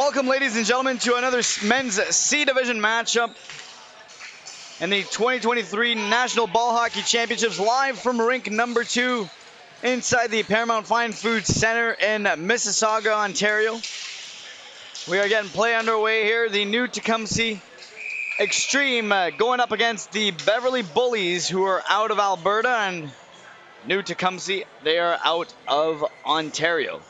Welcome, ladies and gentlemen, to another men's C Division matchup in the 2023 National Ball Hockey Championships, live from rink number 2 inside the Paramount Fine Foods Center in Mississauga, Ontario. We are getting play underway here. The new Tecumseth Xtreme going up against the Beverly Bullies, who are out of Alberta, and new Tecumseth, they are out of Ontario.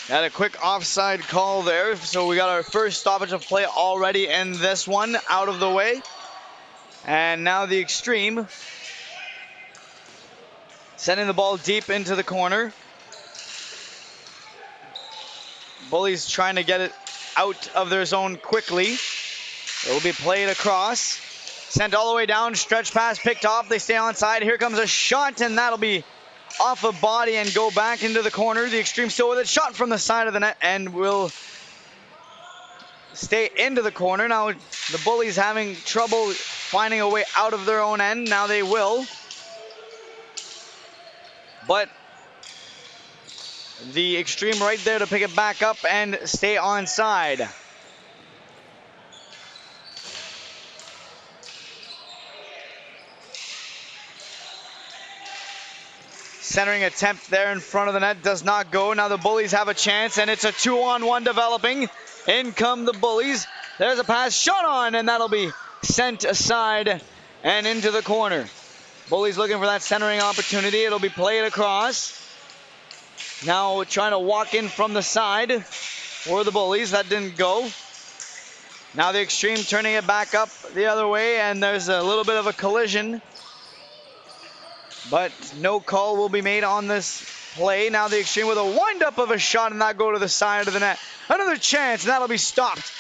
Had a quick offside call there, so we got our first stoppage of play already in this one out of the way. And now the Xtreme sending the ball deep into the corner. Bullies trying to get it out of their zone quickly. It will be played across. Sent all the way down, stretch pass picked off. They stay onside. Here comes a shot, and that'll be off a body and go back into the corner. The Xtreme still with it. Shot from the side of the net and will stay into the corner. Now the Bullies having trouble finding a way out of their own end. Now they will. But the Xtreme right there to pick it back up and stay onside. Centering attempt there in front of the net does not go. Now the Bullies have a chance, and it's a 2-on-1 developing. In come the Bullies. There's a pass shot on, and that'll be sent aside and into the corner. Bullies looking for that centering opportunity. It'll be played across. Now trying to walk in from the side for the Bullies. That didn't go. Now the Xtreme turning it back up the other way, and there's a little bit of a collision. But no call will be made on this play. Now the Xtreme with a wind-up of a shot, and that go to the side of the net. Another chance, and that'll be stopped.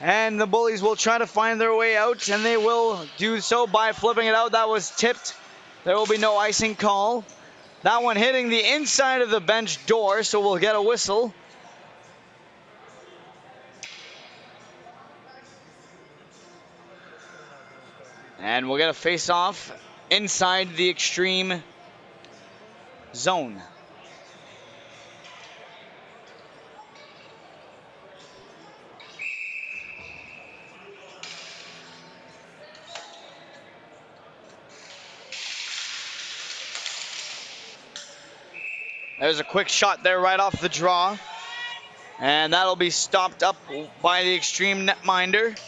And the Bullies will try to find their way out, and they will do so by flipping it out. That was tipped. There will be no icing call. That one hitting the inside of the bench door, so we'll get a whistle. And we'll get a face-off inside the Xtreme zone. There's a quick shot there right off the draw. And that'll be stopped up by the Xtreme netminder.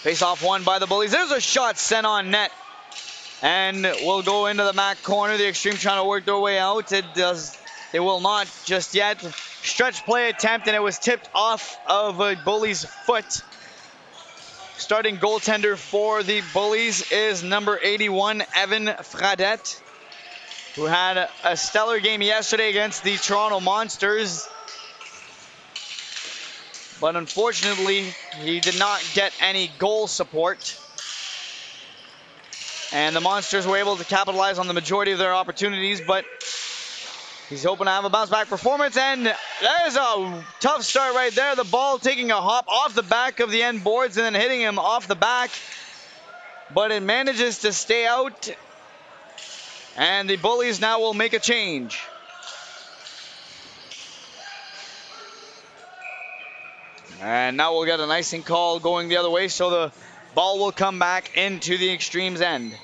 Face-off won by the Bullies. There's a shot sent on net. And we'll go into the back corner. The Xtreme trying to work their way out. It will not just yet. Stretch play attempt, and it was tipped off of a Bullies' foot. Starting goaltender for the Bullies is number 81, Evan Fradette, who had a stellar game yesterday against the Toronto Monsters. But unfortunately, he did not get any goal support. And the Monsters were able to capitalize on the majority of their opportunities, but he's hoping to have a bounce-back performance, and there's a tough start right there. The ball taking a hop off the back of the end boards and then hitting him off the back, but it manages to stay out, and the Bullies now will make a change. And now we'll get an icing call going the other way, so the ball will come back into the Xtreme's end.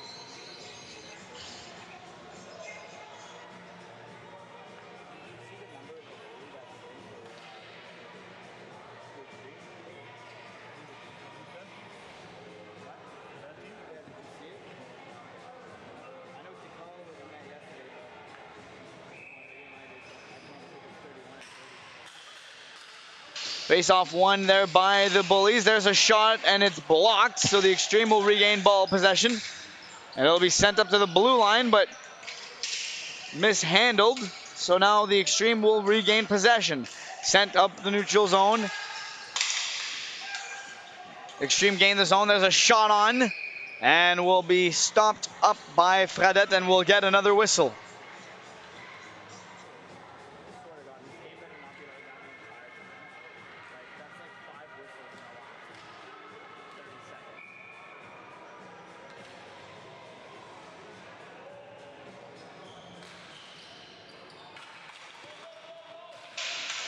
Face-off won there by the Bullies. There's a shot, and it's blocked, so the Xtreme will regain ball possession. And it'll be sent up to the blue line, but mishandled. So now the Xtreme will regain possession. sent up the neutral zone. Xtreme gain the zone. There's a shot on, and will be stopped up by Fradette, and will get another whistle.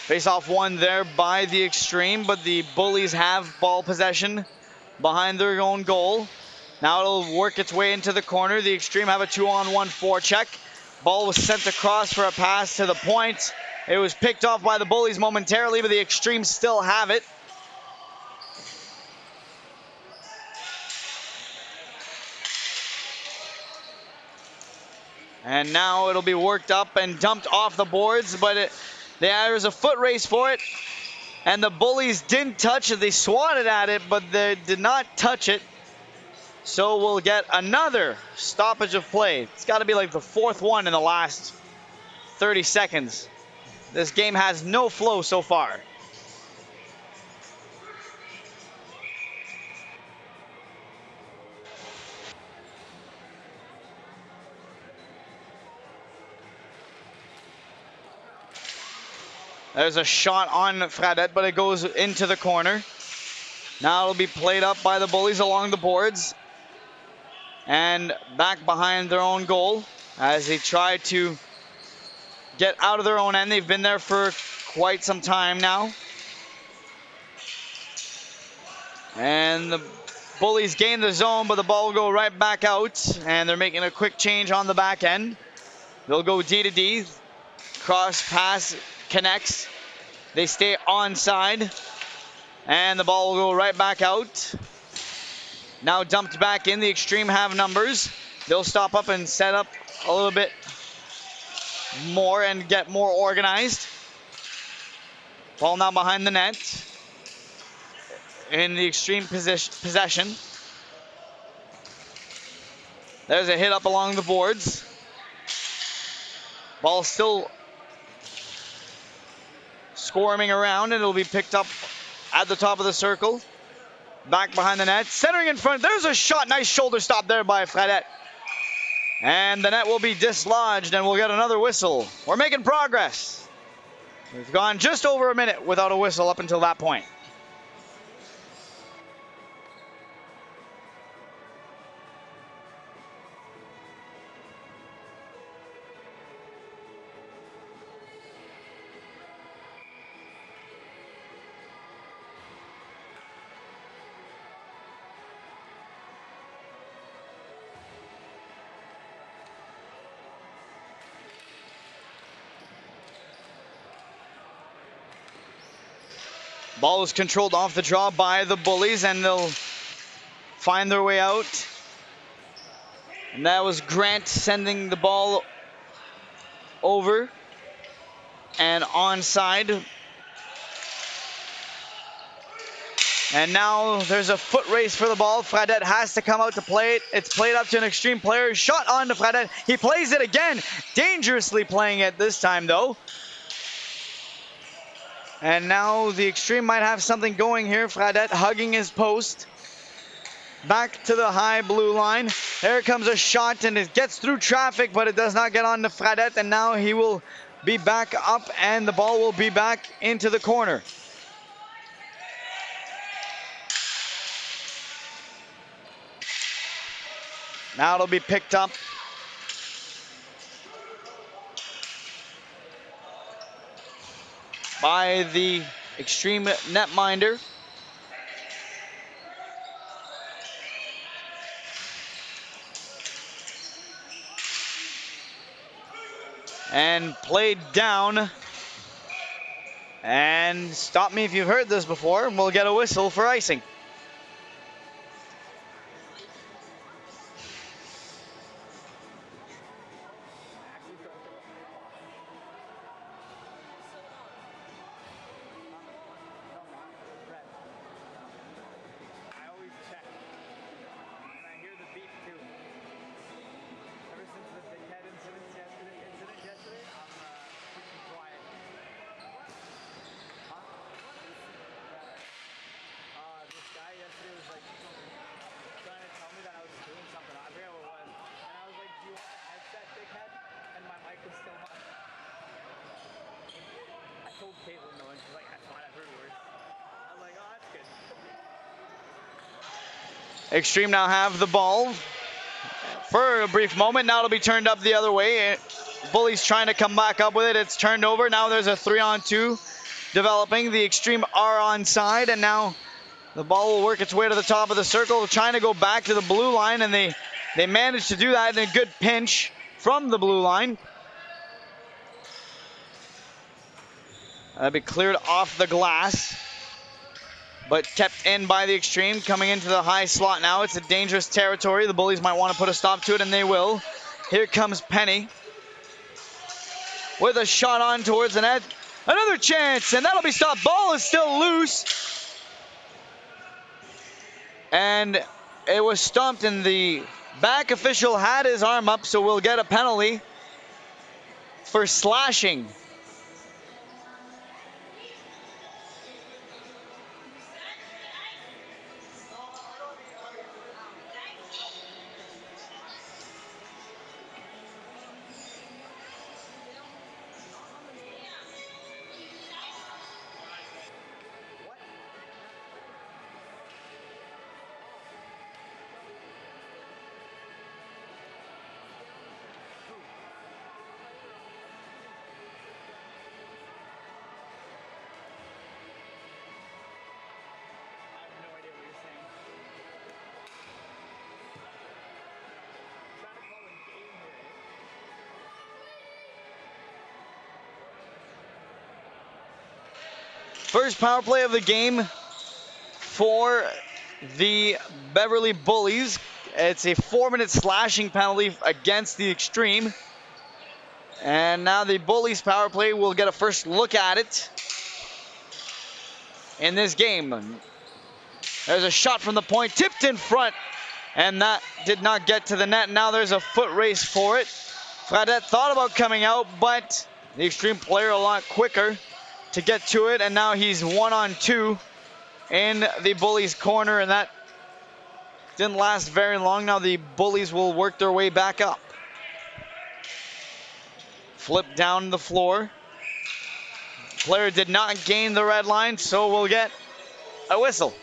Face-off won there by the Xtreme, but the Bullies have ball possession behind their own goal. Now it'll work its way into the corner. The Xtreme have a 2-on-1 forecheck. Ball was sent across for a pass to the point. It was picked off by the Bullies momentarily, but the Xtreme still have it. And now it'll be worked up and dumped off the boards, but there's a foot race for it. And the Bullies didn't touch it. They swatted at it, but they did not touch it. So we'll get another stoppage of play. It's got to be like the fourth one in the last 30 seconds. This game has no flow so far. There's a shot on Fradette, but it goes into the corner. Now it'll be played up by the Bullies along the boards. And back behind their own goal as they try to get out of their own end. They've been there for quite some time now. And the Bullies gain the zone, but the ball will go right back out. And they're making a quick change on the back end. They'll go D to D. Cross pass connects. They stay onside. And the ball will go right back out. Now dumped back in. The Xtreme have numbers. They'll stop up and set up a little bit more and get more organized. Ball now behind the net. In the Xtreme possession. There's a hit up along the boards. Ball still squirming around, and it'll be picked up at the top of the circle. Back behind the net, centering in front. There's a shot. Nice shoulder stop there by Fradette. And the net will be dislodged, and we'll get another whistle. We're making progress. We've gone just over a minute without a whistle up until that point. Ball is controlled off the draw by the Bullies, and they'll find their way out. And that was Grant sending the ball over and onside. And now there's a foot race for the ball. Fradette has to come out to play it. It's played up to an Xtreme player. Shot on to Fradette. He plays it again. Dangerously playing it this time, though. And now the Xtreme might have something going here. Fradette hugging his post. Back to the high blue line. There comes a shot, and it gets through traffic, but it does not get on to Fradette. And now he will be back up, and the ball will be back into the corner. Now it'll be picked up by the Xtreme netminder. And played down. And stop me if you've heard this before, and we'll get a whistle for icing. Xtreme now have the ball for a brief moment. Now it'll be turned up the other way. Bullies trying to come back up with it. It's turned over. Now there's a 3-on-2 developing. The Xtreme are onside, and now the ball will work its way to the top of the circle, trying to go back to the blue line, and they managed to do that in a good pinch from the blue line. That'll be cleared off the glass, but kept in by the Xtreme. Coming into the high slot now. It's a dangerous territory. The Bullies might want to put a stop to it, and they will. Here comes Penny with a shot on towards the net. Another chance, and that'll be stopped. Ball is still loose. And it was stomped, and the back official had his arm up, so we'll get a penalty for slashing. First power play of the game for the Beverly Bullies. It's a 4-minute slashing penalty against the Xtreme. And now the Bullies power play will get a first look at it in this game. There's a shot from the point, tipped in front, and that did not get to the net. Now there's a foot race for it. Fradette thought about coming out, but the Xtreme player a lot quicker to get to it, and now he's 1-on-2 in the Bullies corner, and that didn't last very long. Now the Bullies will work their way back up. Flip down the floor. Player did not gain the red line, so we'll get a whistle.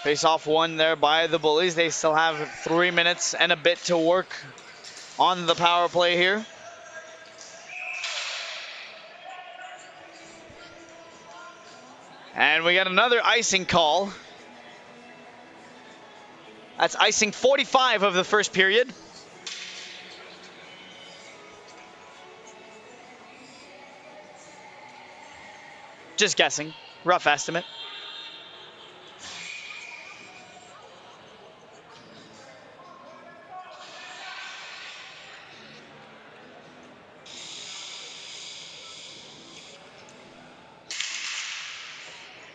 Face-off won there by the Bullies. They still have 3 minutes and a bit to work on the power play here. And we got another icing call. That's icing 45 of the first period. Just guessing, rough estimate.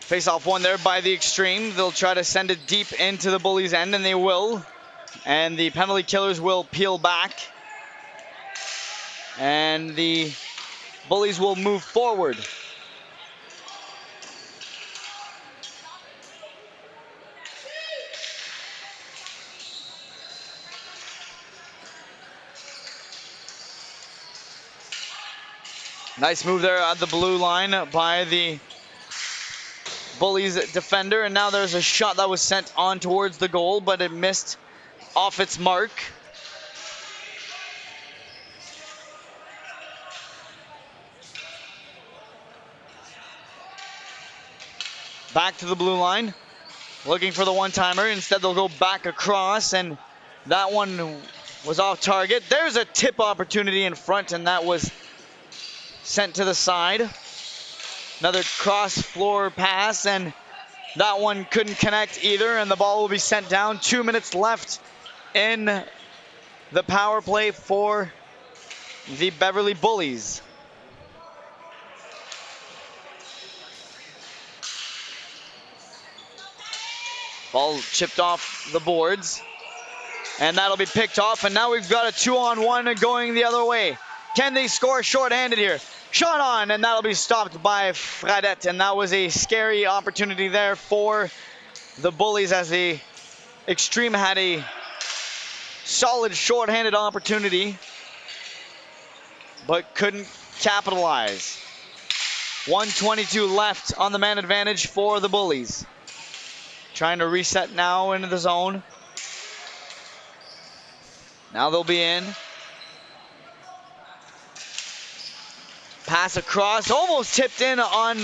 Face-off won there by the Xtreme. They'll try to send it deep into the Bullies' end, and they will. And the penalty killers will peel back. And the Bullies will move forward. Nice move there at the blue line by the Bullies defender, and now there's a shot that was sent on towards the goal, but it missed off its mark. Back to the blue line, looking for the one-timer. Instead, they'll go back across, and that one was off target. There's a tip opportunity in front, and that was sent to the side. Another cross-floor pass, and that one couldn't connect either, and the ball will be sent down. 2 minutes left in the power play for the Beverly Bullies. Ball chipped off the boards. And that'll be picked off, and now we've got a 2-on-1 going the other way. Can they score shorthanded here? Shot on, and that'll be stopped by Fradette, and that was a scary opportunity there for the Bullies as the Xtreme had a solid shorthanded opportunity, but couldn't capitalize. 1:22 left on the man advantage for the Bullies. Trying to reset now into the zone. Now they'll be in. Pass across, almost tipped in on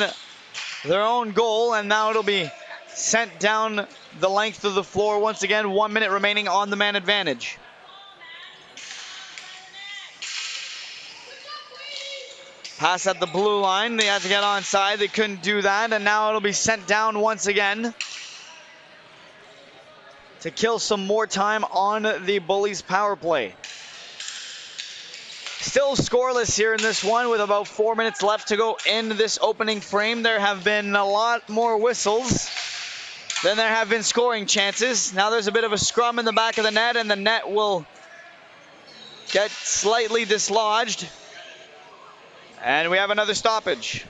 their own goal, and now it'll be sent down the length of the floor once again. 1 minute remaining on the man advantage. Pass at the blue line. They had to get onside. They couldn't do that, and now it'll be sent down once again to kill some more time on the Bullies power play. Still scoreless here in this one with about 4 minutes left to go in this opening frame. There have been a lot more whistles than there have been scoring chances. Now there's a bit of a scrum in the back of the net, and the net will get slightly dislodged. And we have another stoppage.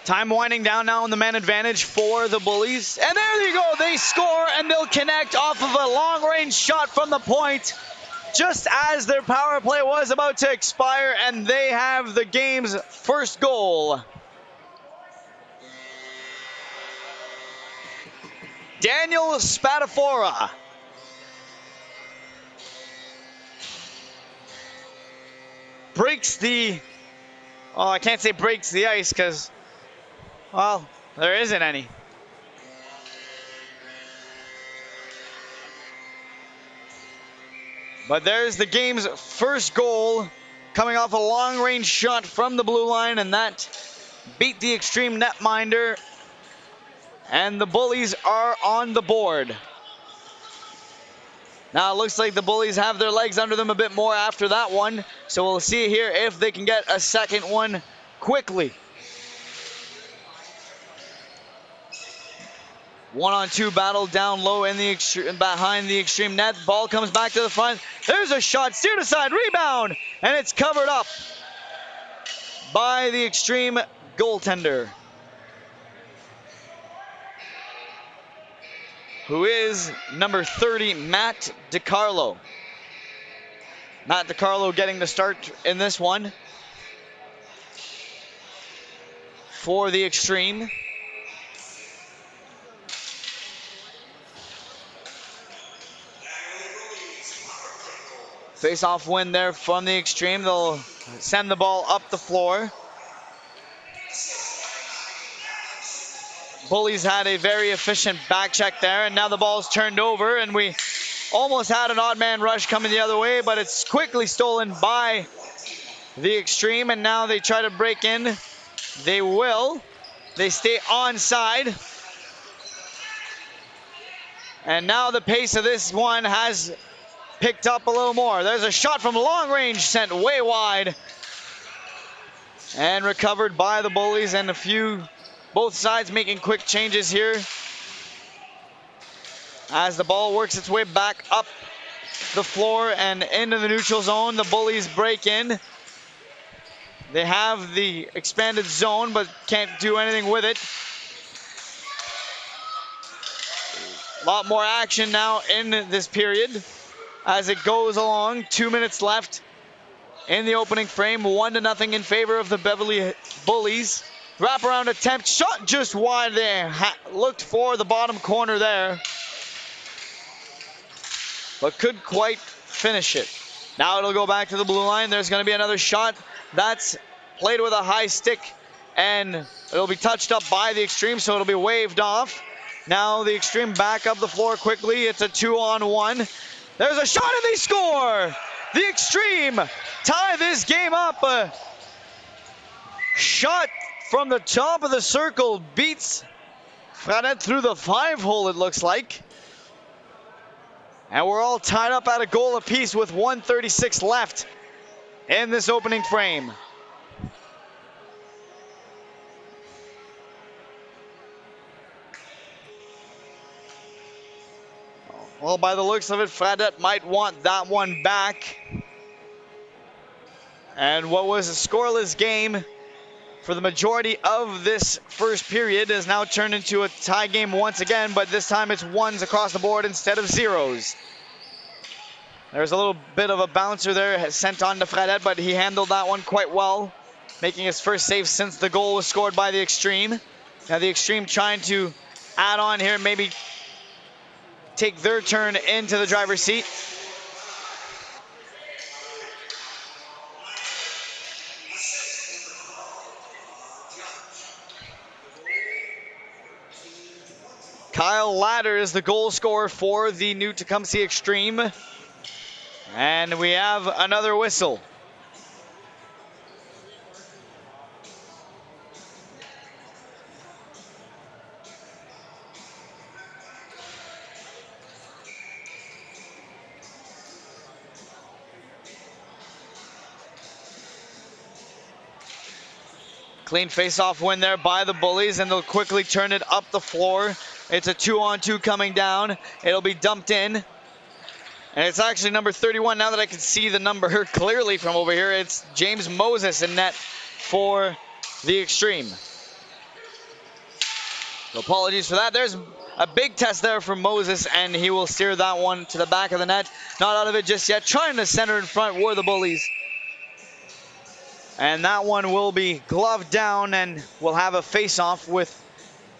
Time winding down now on the man advantage for the Bullies. And there you go, they score, and they'll connect off of a long-range shot from the point just as their power play was about to expire, and they have the game's first goal. Daniel Spadafora breaks the, oh, I can't say breaks the ice because, well, there isn't any. But there's the game's first goal coming off a long-range shot from the blue line, and that beat the Xtreme netminder. And the Bullies are on the board. Now it looks like the Bullies have their legs under them a bit more after that one. So we'll see here if they can get a second one quickly. 1-on-2 battle down low in the behind the Xtreme net. Ball comes back to the front. There's a shot, steered aside, rebound, and it's covered up by the Xtreme goaltender, who is number 30, Matt DiCarlo. Matt DiCarlo getting the start in this one for the Xtreme. Face-off win there from the Xtreme. They'll send the ball up the floor. Bullies had a very efficient back check there, and now the ball's turned over, and we almost had an odd man rush coming the other way, but it's quickly stolen by the Xtreme, and now they try to break in. They will. They stay onside. And now the pace of this one has picked up a little more. There's a shot from long range sent way wide and recovered by the Bullies, and both sides making quick changes here as the ball works its way back up the floor and into the neutral zone. The Bullies break in. They have the expanded zone but can't do anything with it. A lot more action now in this period as it goes along. 2 minutes left in the opening frame. 1-0 in favor of the Beverly Bullies. Wraparound attempt, shot just wide there. Looked for the bottom corner there, but couldn't quite finish it. Now it'll go back to the blue line. There's going to be another shot. That's played with a high stick, and it'll be touched up by the Xtreme, so it'll be waved off. Now the Xtreme back up the floor quickly. It's a 2-on-1. There's a shot and they score! The Xtreme tie this game up. A shot from the top of the circle beats Fradette through the 5-hole, it looks like. And we're all tied up at a goal apiece with 1:36 left in this opening frame. Well, by the looks of it, Fradette might want that one back. And what was a scoreless game for the majority of this first period has now turned into a tie game once again, but this time it's ones across the board instead of zeros. There's a little bit of a bouncer there sent on to Fradette, but he handled that one quite well, making his first save since the goal was scored by the Xtreme. Now the Xtreme trying to add on here, maybe take their turn into the driver's seat. Kyle Latter is the goal scorer for the new Tecumseth Xtreme. And we have another whistle. Clean face-off win there by the Bullies, and they'll quickly turn it up the floor. It's a 2-on-2 coming down. It'll be dumped in. And it's actually number 31 now that I can see the number clearly from over here. It's James Moses in net for the Xtreme. So apologies for that. There's a big test there for Moses, and he will steer that one to the back of the net. Not out of it just yet. Trying to center in front were the Bullies. And that one will be gloved down, and we'll have a face-off with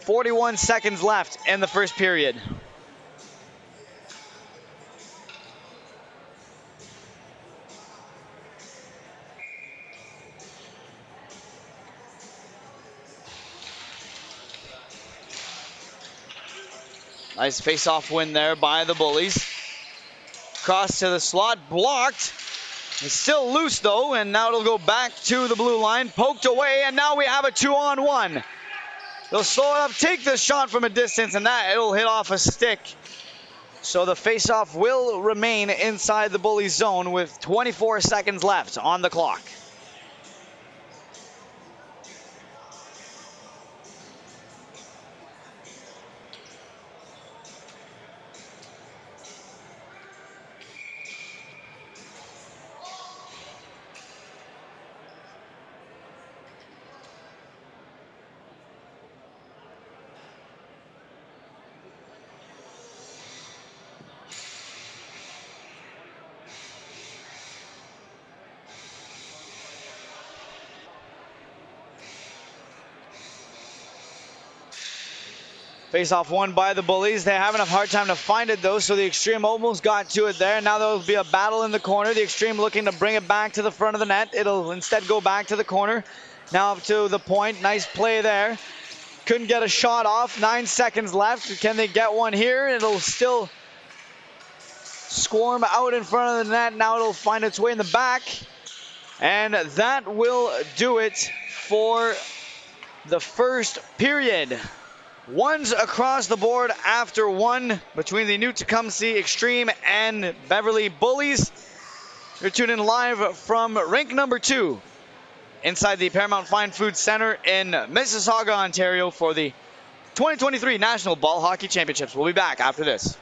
41 seconds left in the first period. Nice face-off win there by the Bullies. Cross to the slot, blocked. It's still loose though, and now it'll go back to the blue line, poked away, and now we have a 2-on-1. They'll slow it up, take this shot from a distance, and that it'll hit off a stick. So the face-off will remain inside the Bullies zone with 24 seconds left on the clock. Face-off won by the Bullies. They have enough hard time to find it though, so the Xtreme almost got to it there. Now there'll be a battle in the corner. The Xtreme looking to bring it back to the front of the net. It'll instead go back to the corner. Now up to the point. Nice play there. Couldn't get a shot off. 9 seconds left. Can they get one here? It'll still squirm out in front of the net. Now it'll find its way in the back. And that will do it for the first period. Ones across the board after one between the new Tecumseth Xtreme and Beverly Bullies. You're tuning in live from rink number 2 inside the Paramount Fine Food Center in Mississauga, Ontario for the 2023 National Ball Hockey Championships. We'll be back after this.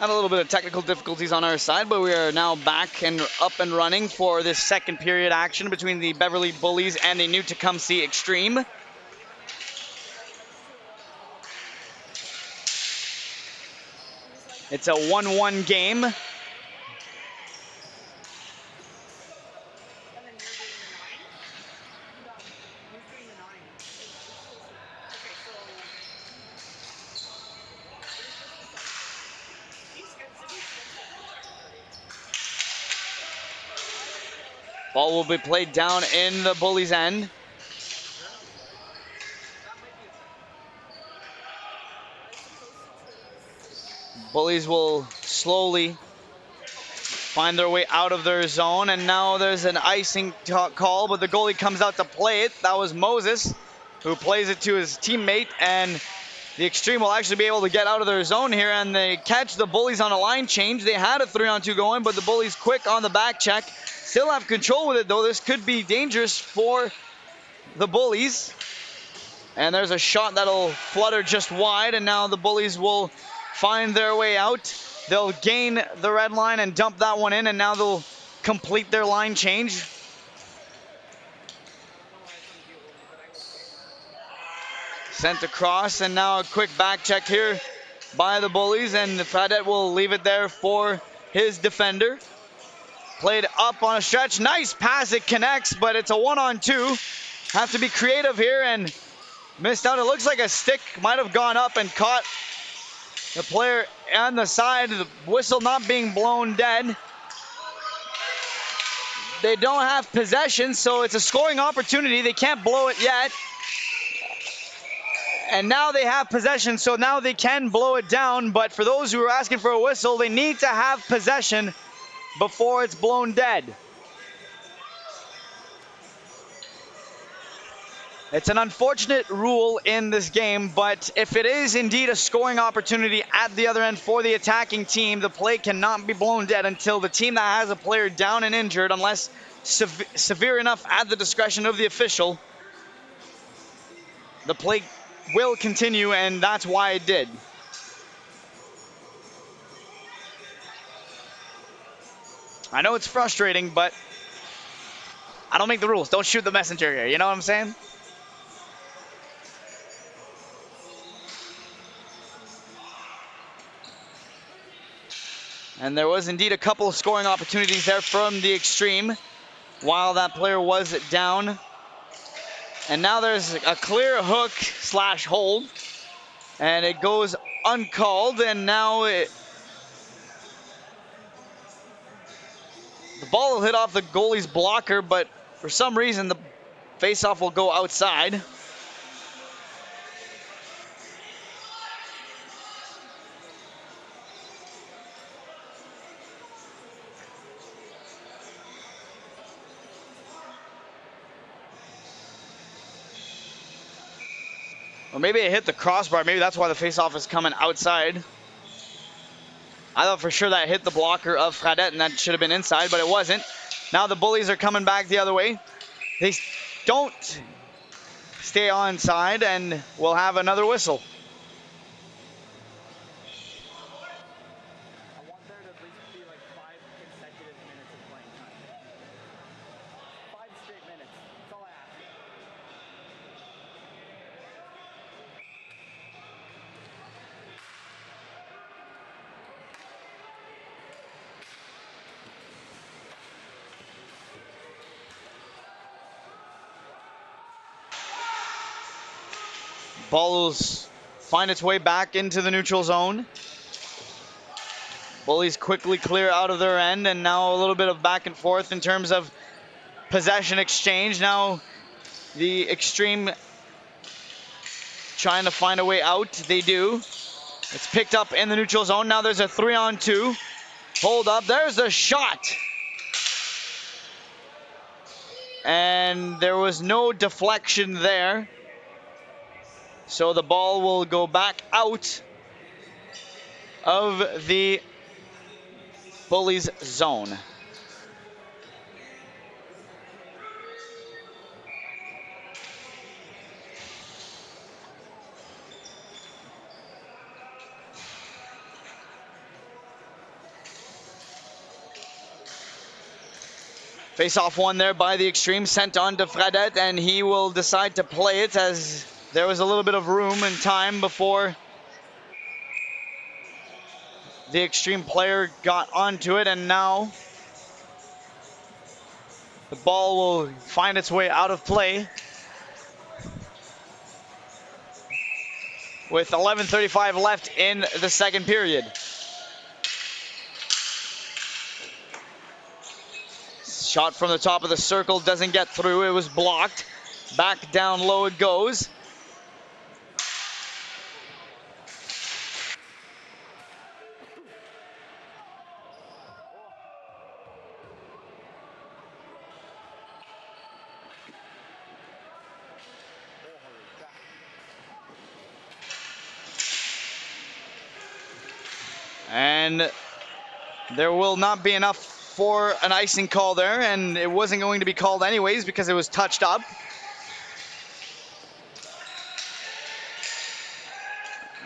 Had a little bit of technical difficulties on our side, but we are now back and up and running for this second period action between the Beverly Bullies and the new Tecumseth Xtreme. It's a 1-1 game. Ball will be played down in the Bullies' end. Bullies will slowly find their way out of their zone, and now there's an icing call, but the goalie comes out to play it. That was Moses, who plays it to his teammate, and the Xtreme will actually be able to get out of their zone here, and they catch the Bullies on a line change. They had a 3-on-2 going, but the Bullies quick on the back check. Still have control with it, though. This could be dangerous for the Bullies. And there's a shot that'll flutter just wide, and now the Bullies will find their way out. They'll gain the red line and dump that one in, and now they'll complete their line change. Sent across, and now a quick back check here by the Bullies, and Fradette will leave it there for his defender. Played up on a stretch. Nice pass, it connects, but it's a 1-on-2. Have to be creative here and missed out. It looks like a stick might have gone up and caught the player on the side. The whistle not being blown dead. They don't have possession, so it's a scoring opportunity. They can't blow it yet. And now they have possession, so now they can blow it down. But for those who are asking for a whistle, they need to have possession before it's blown dead. It's an unfortunate rule in this game, but if it is indeed a scoring opportunity at the other end for the attacking team, the play cannot be blown dead until the team that has a player down and injured, unless severe enough at the discretion of the official, the play will continue, and that's why it did. I know it's frustrating, but I don't make the rules. Don't shoot the messenger here. You know what I'm saying? And there was indeed a couple of scoring opportunities there from the Xtreme while that player was down. And now there's a clear hook / hold. And it goes uncalled. And now the ball will hit off the goalie's blocker, but for some reason the faceoff will go outside. Or maybe it hit the crossbar. Maybe that's why the faceoff is coming outside. I thought for sure that hit the blocker of Fradette and that should have been inside, but it wasn't. Now the Bullies are coming back the other way. They don't stay onside, and we'll have another whistle. Ball will find its way back into the neutral zone. Bullies quickly clear out of their end, and now a little bit of back and forth in terms of possession exchange. Now the Xtreme trying to find a way out. They do. It's picked up in the neutral zone. Now there's a 3-on-2. Hold up. There's a shot. And there was no deflection there. So the ball will go back out of the Bullies zone. Face-off one there by the Xtreme, sent on to Fredette, and he will decide to play it as there was a little bit of room and time before the Xtreme player got onto it, and now the ball will find its way out of play with 11:35 left in the second period. Shot from the top of the circle doesn't get through. It was blocked. Back down low it goes. And there will not be enough for an icing call there, and it wasn't going to be called anyways because it was touched up.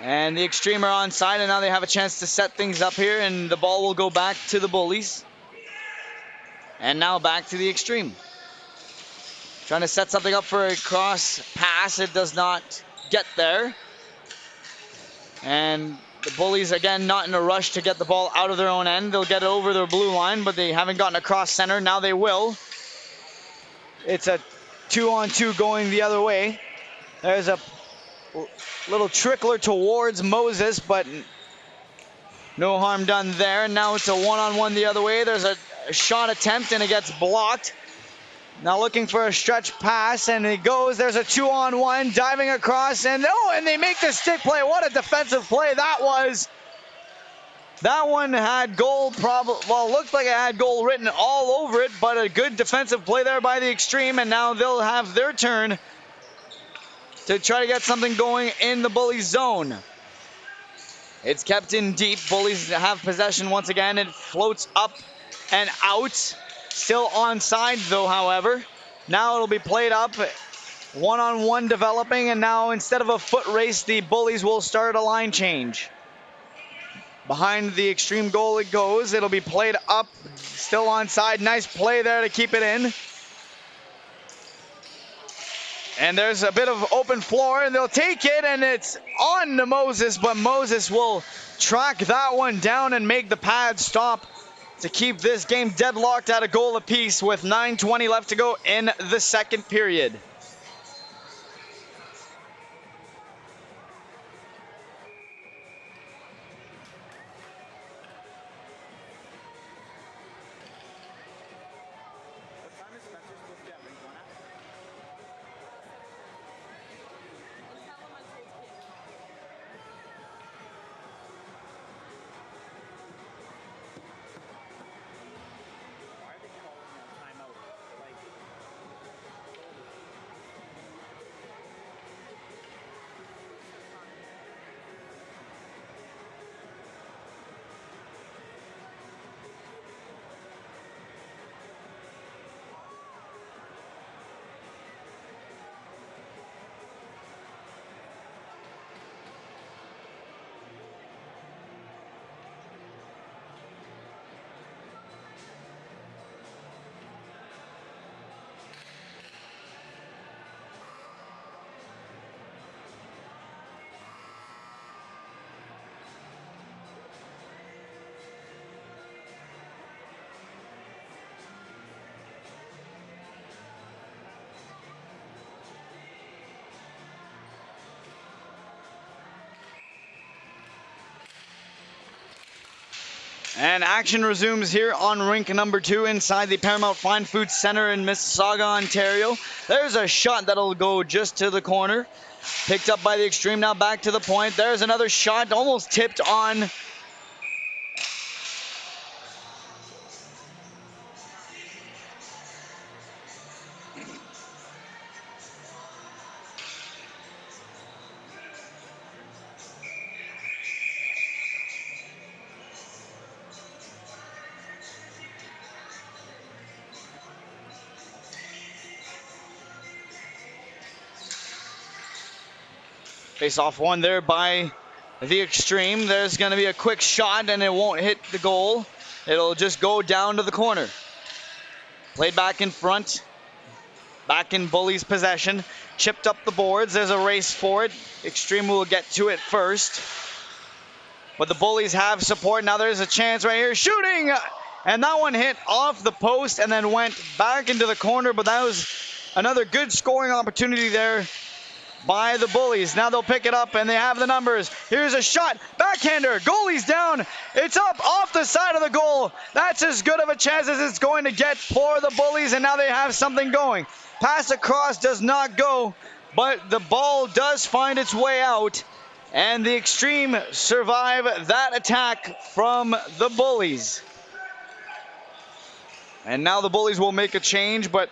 And the Xtreme are onside, and now they have a chance to set things up here, and the ball will go back to the Bullies. And now back to the Xtreme. Trying to set something up for a cross pass. It does not get there. And the Bullies, again, not in a rush to get the ball out of their own end. They'll get it over their blue line, but they haven't gotten across center. Now they will. It's a 2-on-2 going the other way. There's a little trickler towards Moses, but no harm done there. Now it's a 1-on-1 the other way. There's a shot attempt, and it gets blocked. Now looking for a stretch pass, and it goes. There's a 2-on-1 diving across, and and they make the stick play. What a defensive play that was. That one had goal, looked like it had goal written all over it, but a good defensive play there by the Xtreme, and now they'll have their turn to try to get something going in the Bullies zone. It's kept in deep. Bullies have possession once again. It floats up and out. Still onside though, however. Now it'll be played up. 1-on-1 developing, and now instead of a foot race, the Bullies will start a line change. Behind the Xtreme goal it goes. It'll be played up. Still onside. Nice play there to keep it in. And there's a bit of open floor, and they'll take it, and it's on to Moses, but Moses will track that one down and make the pad stop to keep this game deadlocked at a goal apiece with 9:20 left to go in the second period. And action resumes here on rink number 2 inside the Paramount Fine Food Center in Mississauga, Ontario. There's a shot that'll go just to the corner. Picked up by the Xtreme, now back to the point. There's another shot, almost tipped on. Face off one there by the Xtreme. There's going to be a quick shot, and it won't hit the goal. It'll just go down to the corner. Played back in front. Back in Bullies' possession. Chipped up the boards. There's a race for it. Xtreme will get to it first. But the Bullies have support. Now there's a chance right here. Shooting! And that one hit off the post and then went back into the corner. But that was another good scoring opportunity there by the Bullies. Now they'll pick it up and they have the numbers. Here's a shot. Backhander. Goalie's down. It's up off the side of the goal. That's as good of a chance as it's going to get for the Bullies. And now they have something going. Pass across does not go, but the ball does find its way out. And the Xtreme survive that attack from the Bullies. And now the Bullies will make a change, but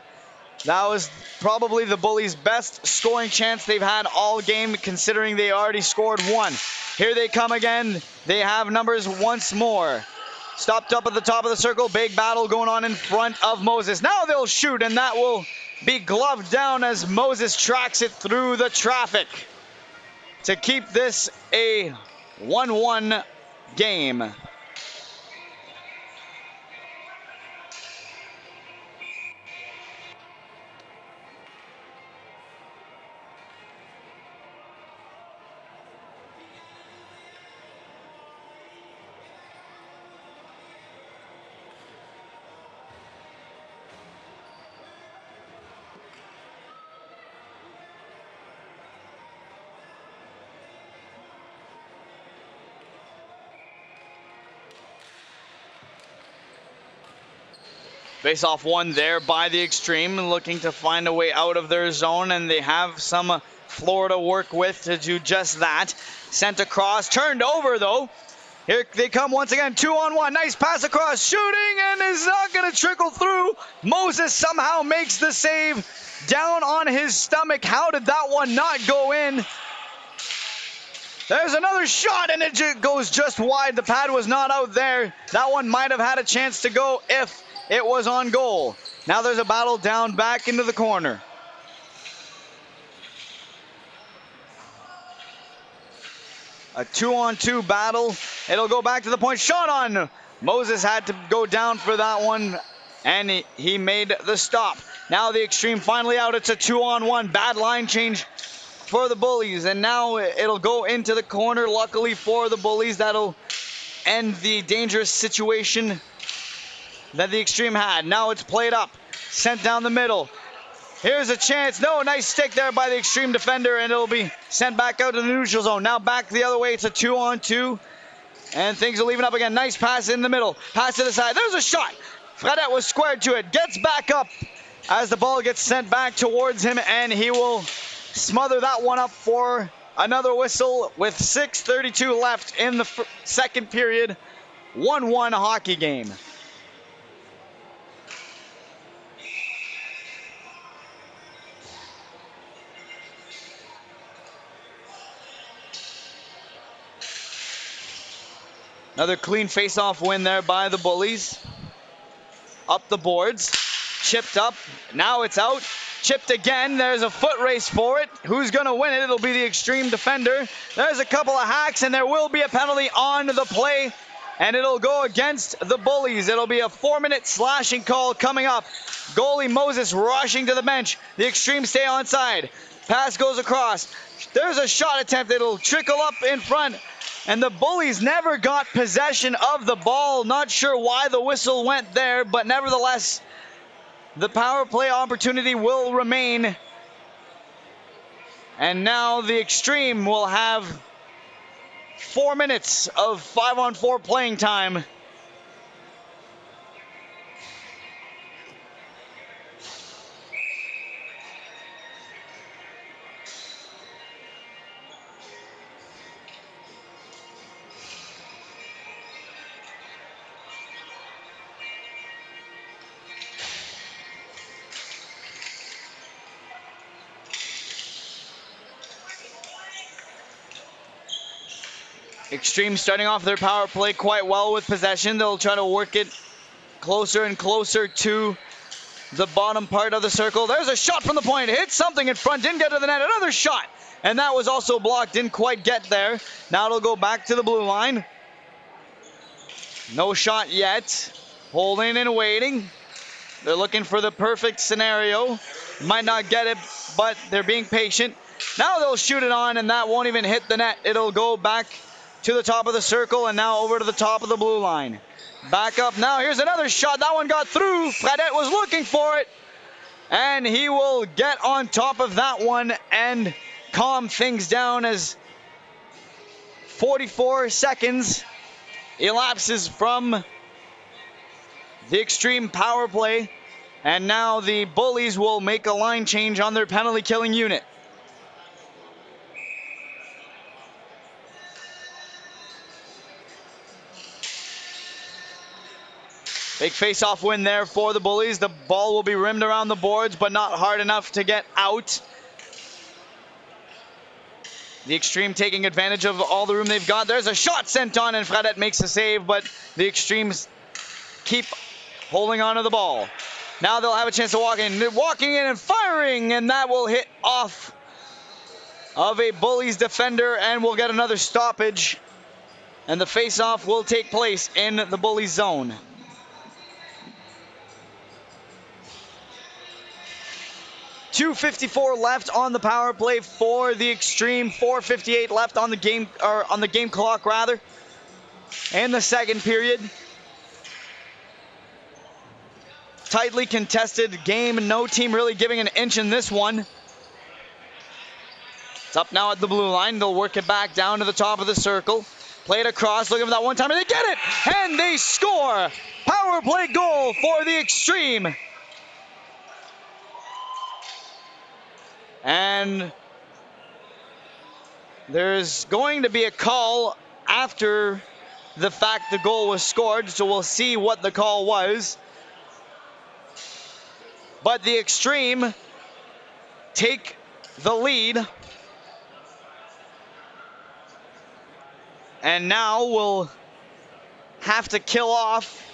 that was probably the Bullies' best scoring chance they've had all game, considering they already scored one. Here they come again. They have numbers once more. Stopped up at the top of the circle. Big battle going on in front of Moses. Now they'll shoot, and that will be gloved down as Moses tracks it through the traffic to keep this a 1-1 game. Face-off won there by the Xtreme, looking to find a way out of their zone, and they have some floor to work with to do just that. Sent across, turned over though. Here they come once again, 2-on-1. Nice pass across, shooting, and is not going to trickle through. Moses somehow makes the save down on his stomach. How did that one not go in? There's another shot, and it goes just wide. The pad was not out there. That one might have had a chance to go if it was on goal. Now there's a battle down back into the corner. A 2-on-2 battle. It'll go back to the point. Shot on. Moses had to go down for that one, and he made the stop. Now the Xtreme finally out. It's a 2-on-1. Bad line change for the Bullies, and now it'll go into the corner. Luckily for the Bullies, that'll end the dangerous situation that the Xtreme had. Now it's played up, sent down the middle. Here's a chance. No, nice stick there by the Xtreme defender, and it'll be sent back out to the neutral zone. Now back the other way. It's a 2-on-2, and things are leaving up again. Nice pass in the middle. Pass to the side. There's a shot. Fredette was squared to it. Gets back up as the ball gets sent back towards him, and he will smother that one up for another whistle with 6:32 left in the second period. 1-1 hockey game. Another clean face-off win there by the Bullies. Up the boards. Chipped up. Now it's out. Chipped again. There's a foot race for it. Who's going to win it? It'll be the Xtreme defender. There's a couple of hacks, and there will be a penalty on the play. And it'll go against the Bullies. It'll be a 4-minute slashing call coming up. Goalie Moses rushing to the bench. The Xtreme stay onside. Pass goes across. There's a shot attempt. It'll trickle up in front. And the Bullies never got possession of the ball. Not sure why the whistle went there, but nevertheless, the power play opportunity will remain. And now the Xtreme will have 4 minutes of 5-on-4 playing time. Xtreme starting off their power play quite well with possession. They'll try to work it closer and closer to the bottom part of the circle. There's a shot from the point. Hit something in front. Didn't get to the net. Another shot. And that was also blocked. Didn't quite get there. Now it'll go back to the blue line. No shot yet. Holding and waiting. They're looking for the perfect scenario. Might not get it, but they're being patient. Now they'll shoot it on, and that won't even hit the net. It'll go back to the top of the circle, and now over to the top of the blue line. Back up now. Here's another shot. That one got through. Fradette was looking for it, and he will get on top of that one and calm things down as 44 seconds elapses from the Xtreme power play, and now the Bullies will make a line change on their penalty killing unit. Big face-off win there for the Bullies. The ball will be rimmed around the boards, but not hard enough to get out. The Xtreme taking advantage of all the room they've got. There's a shot sent on, and Fradette makes a save, but the Xtremes keep holding on to the ball. Now they'll have a chance to walking in and firing, and that will hit off of a Bullies defender, and we'll get another stoppage, and the face-off will take place in the Bullies zone. .254 left on the power play for the Xtreme. 4:58 left on the game, or on the game clock rather, in the second period. Tightly contested game. No team really giving an inch in this one. It's up now at the blue line. They'll work it back down to the top of the circle. Play it across, looking for that one time, and they get it! And they score! Power play goal for the Xtreme. And there's going to be a call after the fact the goal was scored, so we'll see what the call was. But the Xtreme take the lead. And now we'll have to kill off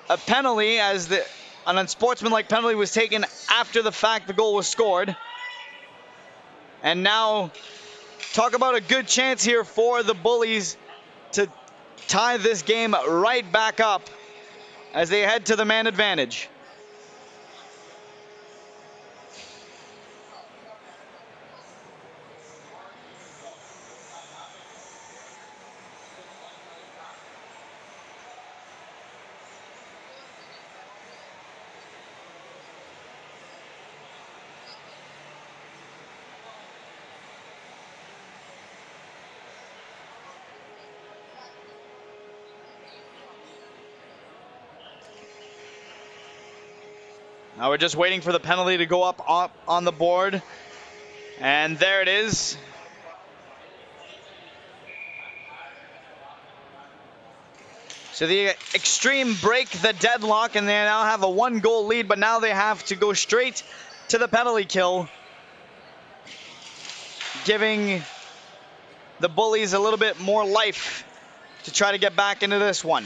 a penalty, as an unsportsmanlike penalty was taken after the fact the goal was scored. And now, talk about a good chance here for the Bullies to tie this game right back up as they head to the man advantage. Now we're just waiting for the penalty to go up on the board. And there it is. So the Xtreme break the deadlock, and they now have a 1-goal lead, but now they have to go straight to the penalty kill, giving the Bullies a little bit more life to try to get back into this one.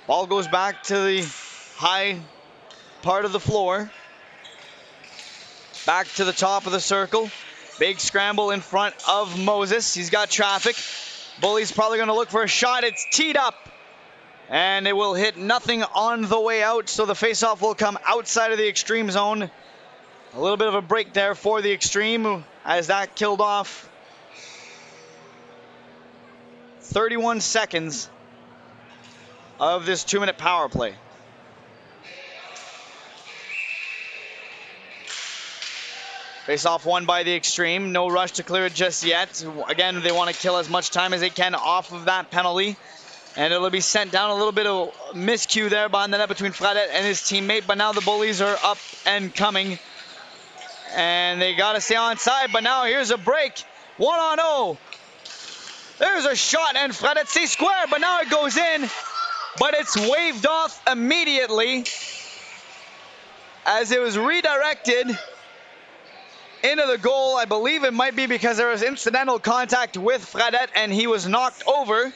Ball goes back to the high part of the floor. Back to the top of the circle. Big scramble in front of Moses. He's got traffic. Bullies probably going to look for a shot. It's teed up. And it will hit nothing on the way out. So the faceoff will come outside of the Xtreme zone. A little bit of a break there for the Xtreme as that killed off 31 seconds of this 2-minute power play. Face-off won by the Xtreme. No rush to clear it just yet. Again, they want to kill as much time as they can off of that penalty. And it'll be sent down. A little bit of miscue there behind the net between Fradette and his teammate. But now the Bullies are up and coming. And they got to stay on side. But now here's a break. 1-on-0. There's a shot, and Fradette stays square. But now it goes in. But it's waved off immediately as it was redirected into the goal. I believe it might be because there was incidental contact with Fradette and he was knocked over.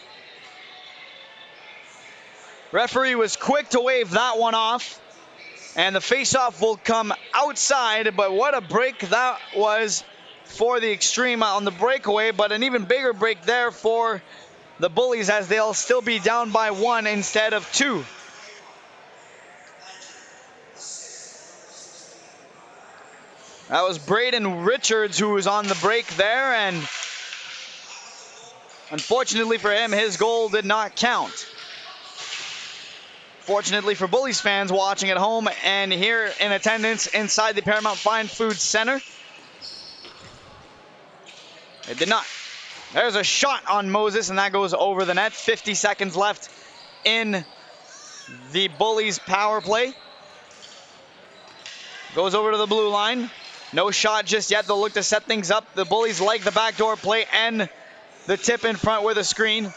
Referee was quick to wave that one off, and the face-off will come outside. But what a break that was for the Xtreme on the breakaway, but an even bigger break there for the Bullies as they'll still be down by 1 instead of 2. That was Braden Richards who was on the break there, and unfortunately for him, his goal did not count. Fortunately for Bullies fans watching at home and here in attendance inside the Paramount Fine Food Center, it did not. There's a shot on Moses, and that goes over the net. 50 seconds left in the Bullies power play. Goes over to the blue line. No shot just yet. They'll look to set things up. The Bullies like the backdoor play and the tip in front with a screen.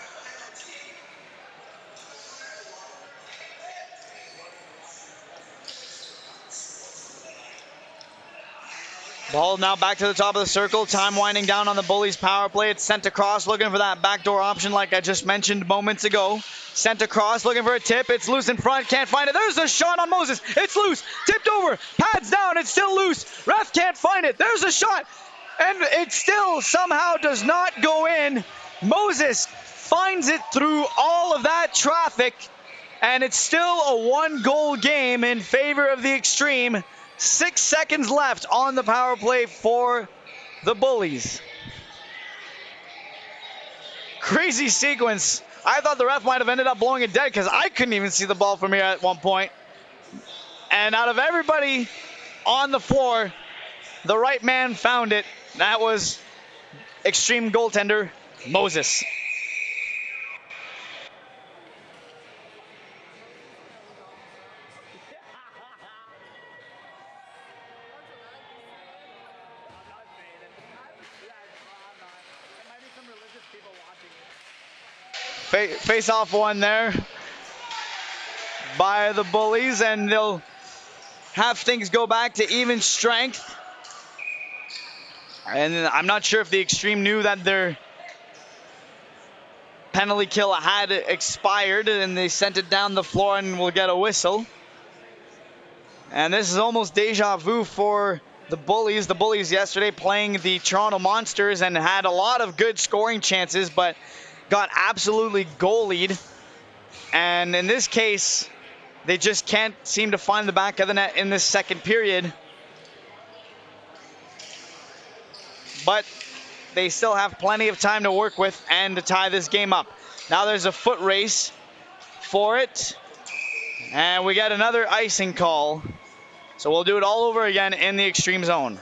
Ball now back to the top of the circle. Time winding down on the Bullies power play. It's sent across, looking for that backdoor option like I just mentioned moments ago. Sent across, looking for a tip. It's loose in front, can't find it. There's a shot on Moses. It's loose, tipped over, pads down, it's still loose. Ref can't find it. There's a shot, and it still somehow does not go in. Moses finds it through all of that traffic, and it's still a one-goal game in favor of the Xtreme. 6 seconds left on the power play for the Bullies. Crazy sequence. I thought the ref might have ended up blowing it dead because I couldn't even see the ball from here at one point. And out of everybody on the floor, the right man found it. That was Xtreme goaltender Moses. Face-off one there by the Bullies, and they'll have things go back to even strength. And I'm not sure if the Xtreme knew that their penalty kill had expired, and they sent it down the floor and will get a whistle. And this is almost deja vu for the Bullies. The Bullies yesterday playing the Toronto Monsters and had a lot of good scoring chances, but got absolutely goalied. And in this case, they just can't seem to find the back of the net in this second period. But they still have plenty of time to work with and to tie this game up. Now there's a foot race for it. And we get another icing call. So we'll do it all over again in the Xtreme zone.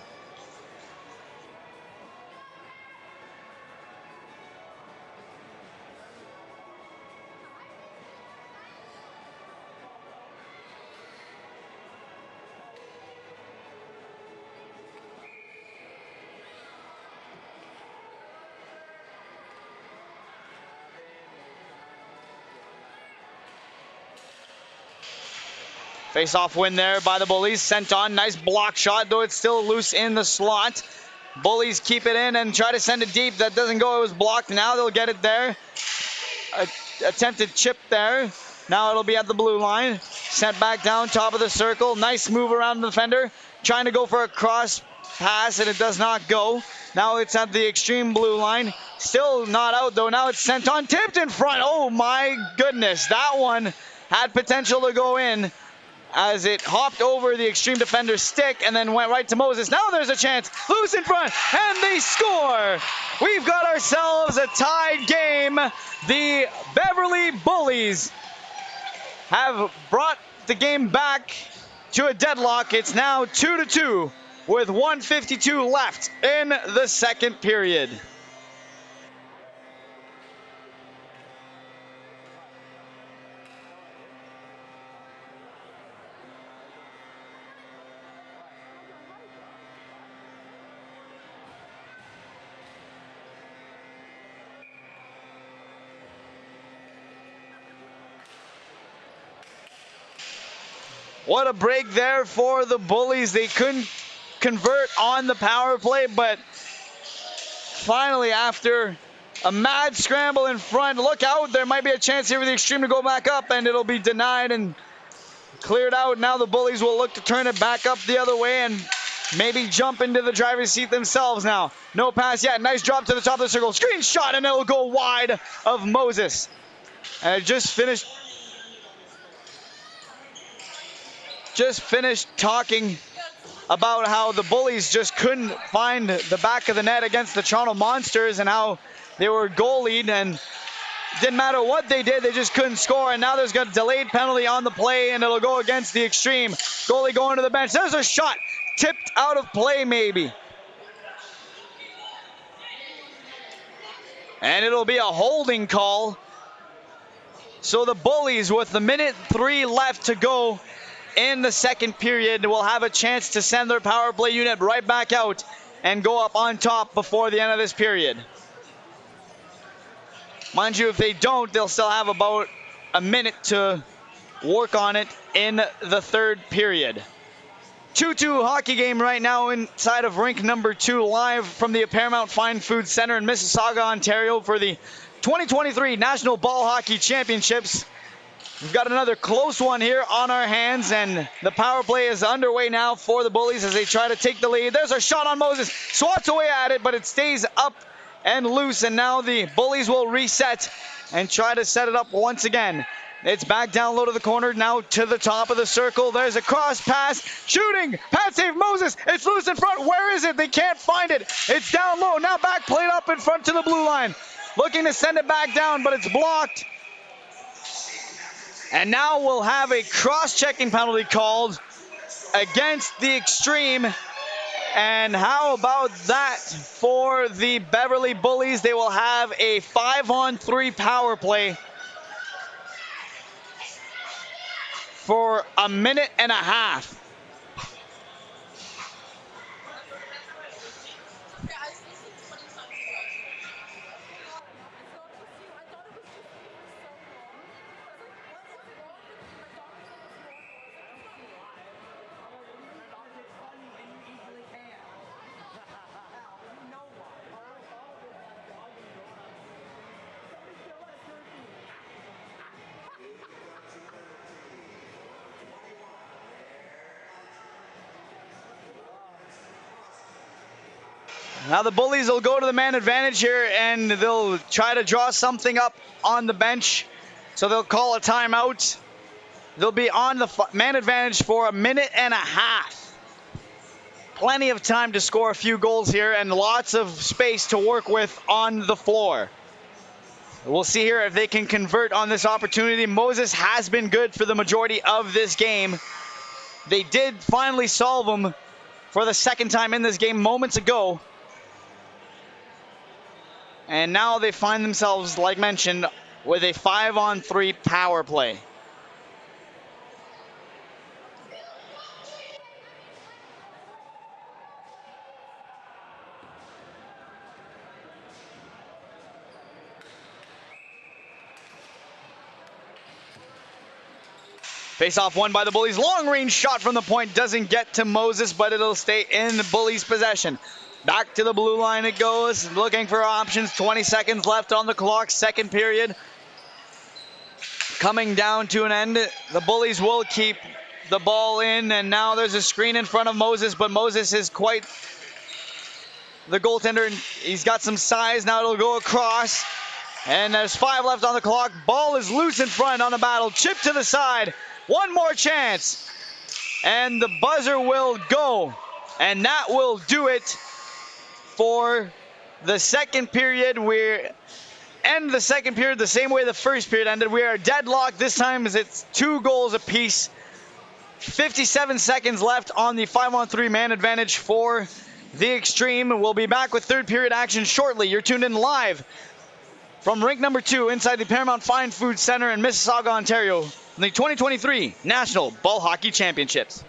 Face-off win there by the Bullies. Sent on. Nice block shot, though it's still loose in the slot. Bullies keep it in and try to send it deep. That doesn't go. It was blocked. Now they'll get it there. Attempted chip there. Now it'll be at the blue line. Sent back down, top of the circle. Nice move around the defender. Trying to go for a cross pass, and it does not go. Now it's at the Xtreme blue line. Still not out, though. Now it's sent on. Tipped in front. Oh, my goodness. That one had potential to go in, as it hopped over the Xtreme defender's stick and then went right to Moses. Now there's a chance. Loose in front, and they score. We've got ourselves a tied game. The Beverly Bullies have brought the game back to a deadlock. It's now 2-2 with 1:52 left in the second period. What a break there for the Bullies. They couldn't convert on the power play, but finally, after a mad scramble in front, look out, there might be a chance here for the Xtreme to go back up, and it'll be denied and cleared out. Now the Bullies will look to turn it back up the other way and maybe jump into the driver's seat themselves now. No pass yet. Nice drop to the top of the circle. Screen shot, and it'll go wide of Moses. And it just finished talking about how the Bullies just couldn't find the back of the net against the Toronto Monsters and how they were goal lead and didn't matter what they did, they just couldn't score. And now there's got a delayed penalty on the play, and it'll go against the Xtreme. Goalie going to the bench. There's a shot tipped out of play maybe. And it'll be a holding call. So the Bullies, with the minute 3 left to go in the second period, will have a chance to send their power play unit right back out and go up on top before the end of this period. Mind you, if they don't, they'll still have about a minute to work on it in the third period. 2-2 hockey game right now inside of rink number 2, live from the Paramount Fine Food Center in Mississauga, Ontario for the 2023 National Ball Hockey Championships. We've got another close one here on our hands, and the power play is underway now for the Bullies as they try to take the lead. There's a shot on Moses, swats away at it, but it stays up and loose, and now the Bullies will reset and try to set it up once again. It's back down low to the corner, now to the top of the circle. There's a cross pass, shooting, pass save Moses, it's loose in front. Where is it? They can't find it. It's down low, now back played up in front to the blue line. Looking to send it back down, but it's blocked. And now we'll have a cross-checking penalty called against the Xtreme. And how about that for the Beverly Bullies? They will have a 5-on-3 power play for a minute and a half. Now the Bullies will go to the man advantage here, and they'll try to draw something up on the bench. So they'll call a timeout. They'll be on the man advantage for a minute and a half. Plenty of time to score a few goals here and lots of space to work with on the floor. We'll see here if they can convert on this opportunity. Moses has been good for the majority of this game. They did finally solve him for the second time in this game moments ago. And now they find themselves, like mentioned, with a 5-on-3 power play. Face-off won by the Bullies. Long-range shot from the point doesn't get to Moses, but it'll stay in the Bullies' possession. Back to the blue line it goes, looking for options. 20 seconds left on the clock, second period. Coming down to an end. The Bullies will keep the ball in, and now there's a screen in front of Moses, but Moses is quite the goaltender. He's got some size. Now it'll go across, and there's 5 left on the clock. Ball is loose in front on the battle. Chip to the side. One more chance, and the buzzer will go, and that will do it for the second period. We end the second period the same way the first period ended. We are deadlocked. This time it's 2 goals apiece. 57 seconds left on the 5-on-3 man advantage for the Xtreme. We'll be back with third period action shortly. You're tuned in live from rink number 2 inside the Paramount Fine Food Center in Mississauga, Ontario, in the 2023 National Ball Hockey Championships.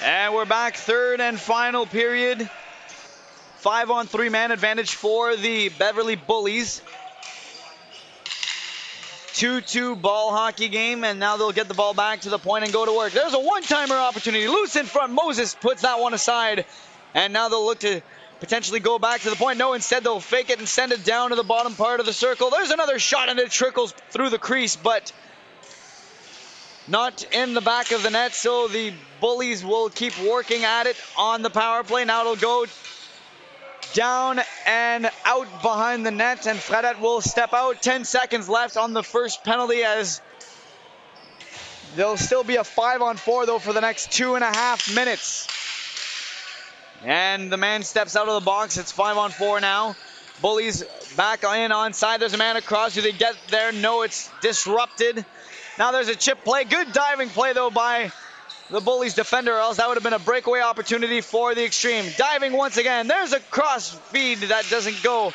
And we're back, third and final period. 5-on-3 man advantage for the Beverly Bullies. 2-2 ball hockey game, and now they'll get the ball back to the point and go to work. There's a one-timer opportunity. Loose in front. Moses puts that one aside, and now they'll look to potentially go back to the point. No, instead they'll fake it and send it down to the bottom part of the circle. There's another shot, and it trickles through the crease, but not in the back of the net, so the Bullies will keep working at it on the power play. Now it'll go down and out behind the net, and Fredette will step out. 10 seconds left on the first penalty, as there'll still be a 5-on-4 though for the next 2.5 minutes. And the man steps out of the box. It's 5-on-4 now. Bullies back in onside. There's a man across. Do they get there? No, it's disrupted. Now there's a chip play. Good diving play though by the Bullies defender, or else that would have been a breakaway opportunity for the Xtreme. Diving once again. There's a cross feed that doesn't go.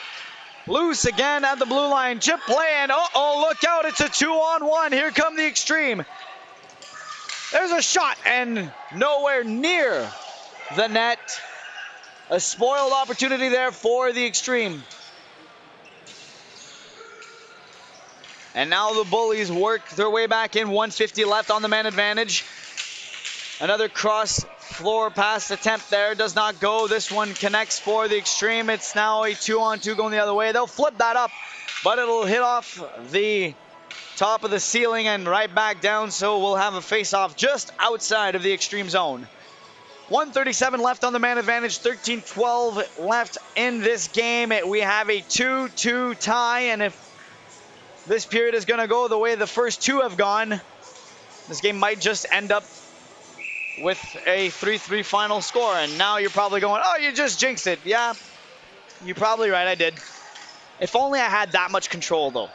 Loose again at the blue line. Chip play, and uh-oh, look out. It's a 2-on-1. Here come the Xtreme. There's a shot, and nowhere near the net. A spoiled opportunity there for the Xtreme. And now the Bullies work their way back in. 1:50 left on the man advantage. Another cross floor pass attempt there. Does not go. This one connects for the Xtreme. It's now a 2-on-2 going the other way. They'll flip that up, but it'll hit off the top of the ceiling and right back down. So we'll have a face-off just outside of the Xtreme zone. 1:37 left on the man advantage. 13-12 left in this game. We have a 2-2 tie, and if this period is going to go the way the first two have gone, this game might just end up with a 3-3 final score. And now you're probably going, oh, you just jinxed it. Yeah, you're probably right, I did. If only I had that much control, though.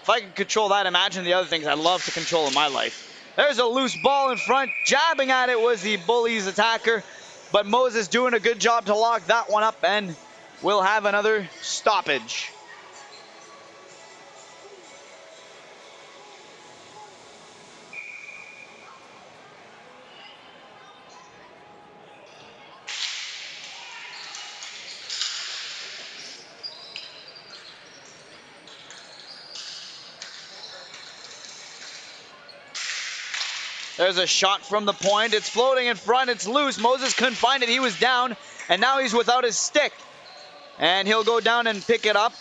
If I could control that, imagine the other things I'd love to control in my life. There's a loose ball in front. Jabbing at it was the Bullies attacker, but Moses doing a good job to lock that one up, and we'll have another stoppage. There's a shot from the point. It's floating in front. It's loose. Moses couldn't find it. He was down, and now he's without his stick. And he'll go down and pick it up.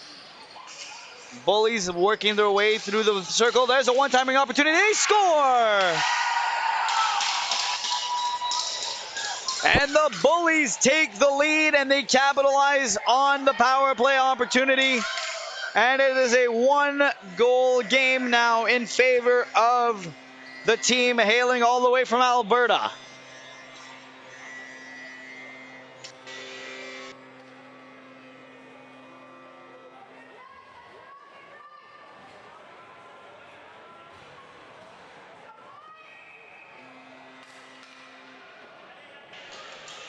Bullies working their way through the circle. There's a one-timing opportunity. They score! And the Bullies take the lead, and they capitalize on the power play opportunity. And it is a one-goal game now in favor of the team hailing all the way from Alberta.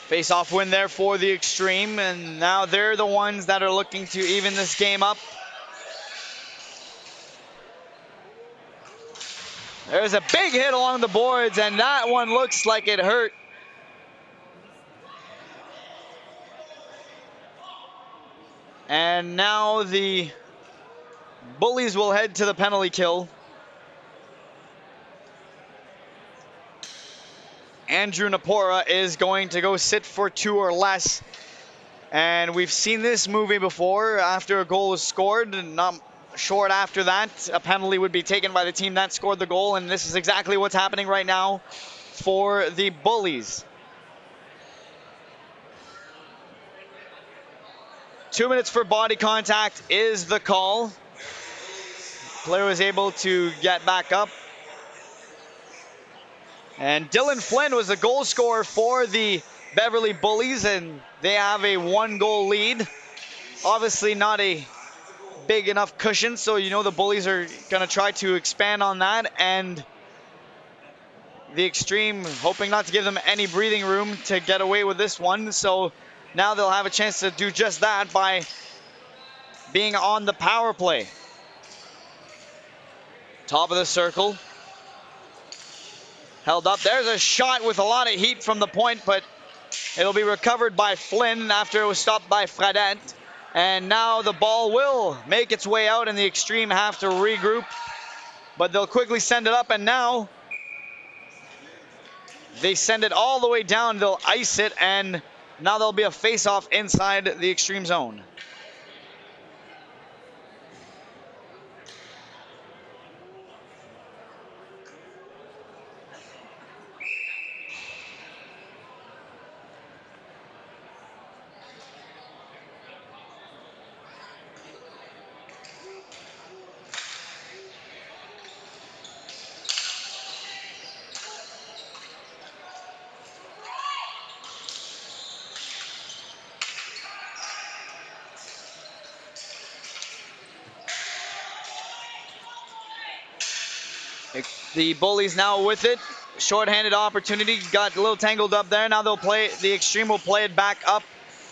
Face-off win there for the Xtreme, and now they're the ones that are looking to even this game up. There's a big hit along the boards, and that one looks like it hurt. And now the Bullies will head to the penalty kill. Andrew Napora is going to go sit for 2 or less. And we've seen this movie before. After a goal is scored, and not short after that, a penalty would be taken by the team that scored the goal, and this is exactly what's happening right now for the Bullies. 2 minutes for body contact is the call. Player was able to get back up. And Dylan Flynn was the goal scorer for the Beverly Bullies, and they have a 1-goal lead. Obviously not a big enough cushion, so you know the Bullies are going to try to expand on that, and the Xtreme hoping not to give them any breathing room to get away with this one. So now they'll have a chance to do just that by being on the power play. Top of the circle. Held up. There's a shot with a lot of heat from the point, but it'll be recovered by Flynn after it was stopped by Fradette. And now the ball will make its way out, and the Xtreme have to regroup. But they'll quickly send it up, and now they send it all the way down. They'll ice it, and now there'll be a face-off inside the Xtreme zone. The Bullies now with it. Short-handed opportunity. Got a little tangled up there. Now they'll play. The Xtreme will play it back up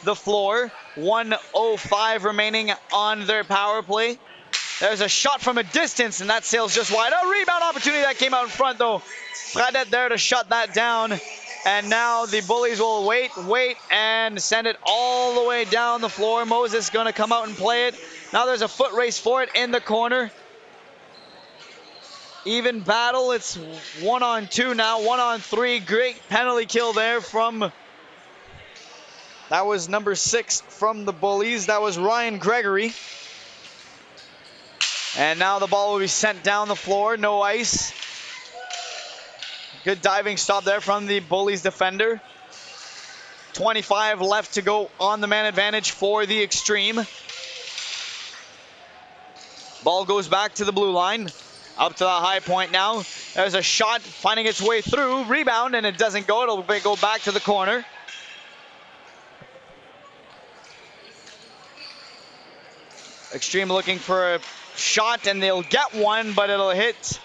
the floor. 1:05 remaining on their power play. There's a shot from a distance, and that sails just wide. A rebound opportunity that came out in front, though. Fradette there to shut that down. And now the Bullies will wait, and send it all the way down the floor. Moses going to come out and play it. Now there's a foot race for it in the corner. Even battle. It's 1-on-2 now. 1-on-3. Great penalty kill there from... That was number 6 from the Bullies. That was Ryan Gregory. And now the ball will be sent down the floor. No ice. Good diving stop there from the Bullies defender. 25 left to go on the man advantage for the Xtreme. Ball goes back to the blue line. Up to the high point now. There's a shot finding its way through. Rebound, and it doesn't go. It'll go back to the corner. Xtreme looking for a shot, and they'll get one, but it'll hit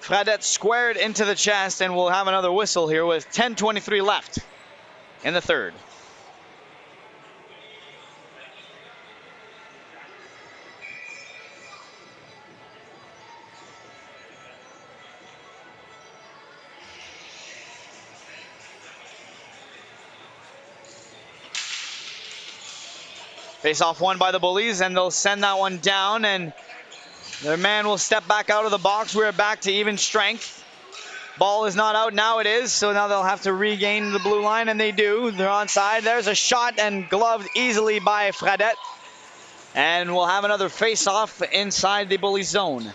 Fradette squared into the chest, and we'll have another whistle here with 10:23 left in the third. Face-off won by the Bullies, and they'll send that one down, and their man will step back out of the box. We're back to even strength. Ball is not out. Now it is, so now they'll have to regain the blue line, and they do. They're onside. There's a shot, and gloved easily by Fradette. And we'll have another face-off inside the Bullies zone.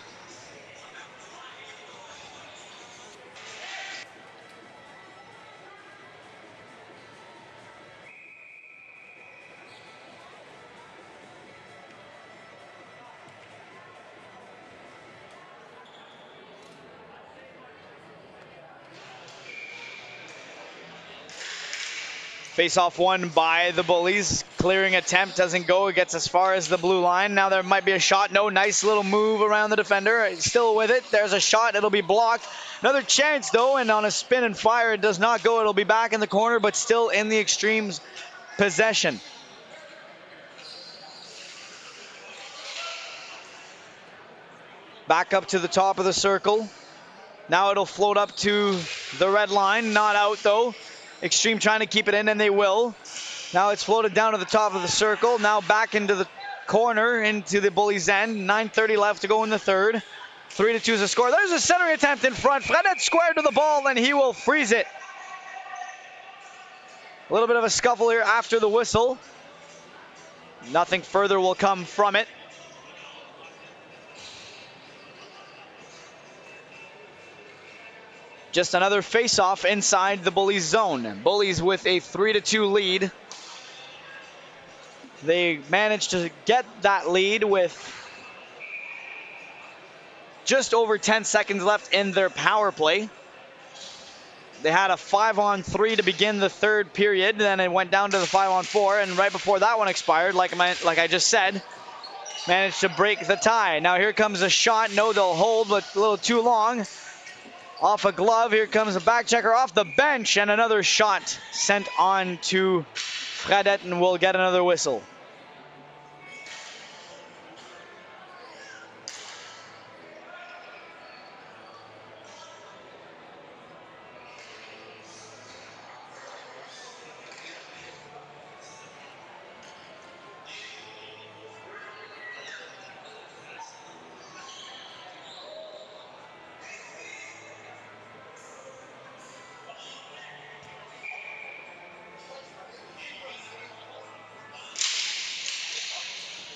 Face-off won by the Bullies. Clearing attempt doesn't go. It gets as far as the blue line. Now there might be a shot. No, nice little move around the defender. Still with it. There's a shot. It'll be blocked. Another chance, though, and on a spin and fire, it does not go. It'll be back in the corner, but still in the Xtreme's possession. Back up to the top of the circle. Now it'll float up to the red line. Not out, though. Xtreme trying to keep it in, and they will. Now it's floated down to the top of the circle. Now back into the corner, into the Bullies' end. 9:30 left to go in the third. 3-2 is the score. There's a centering attempt in front. Fradette squared to the ball, and he will freeze it. A little bit of a scuffle here after the whistle. Nothing further will come from it. Just another face-off inside the Bullies zone. Bullies with a 3-2 lead. They managed to get that lead with just over 10 seconds left in their power play. They had a 5-on-3 to begin the third period. Then it went down to the 5-on-4, and right before that one expired, like I just said, managed to break the tie. Now here comes a shot. No, they'll hold, but a little too long. Off a glove, here comes a back checker off the bench, and another shot sent on to Fradette, and we'll get another whistle.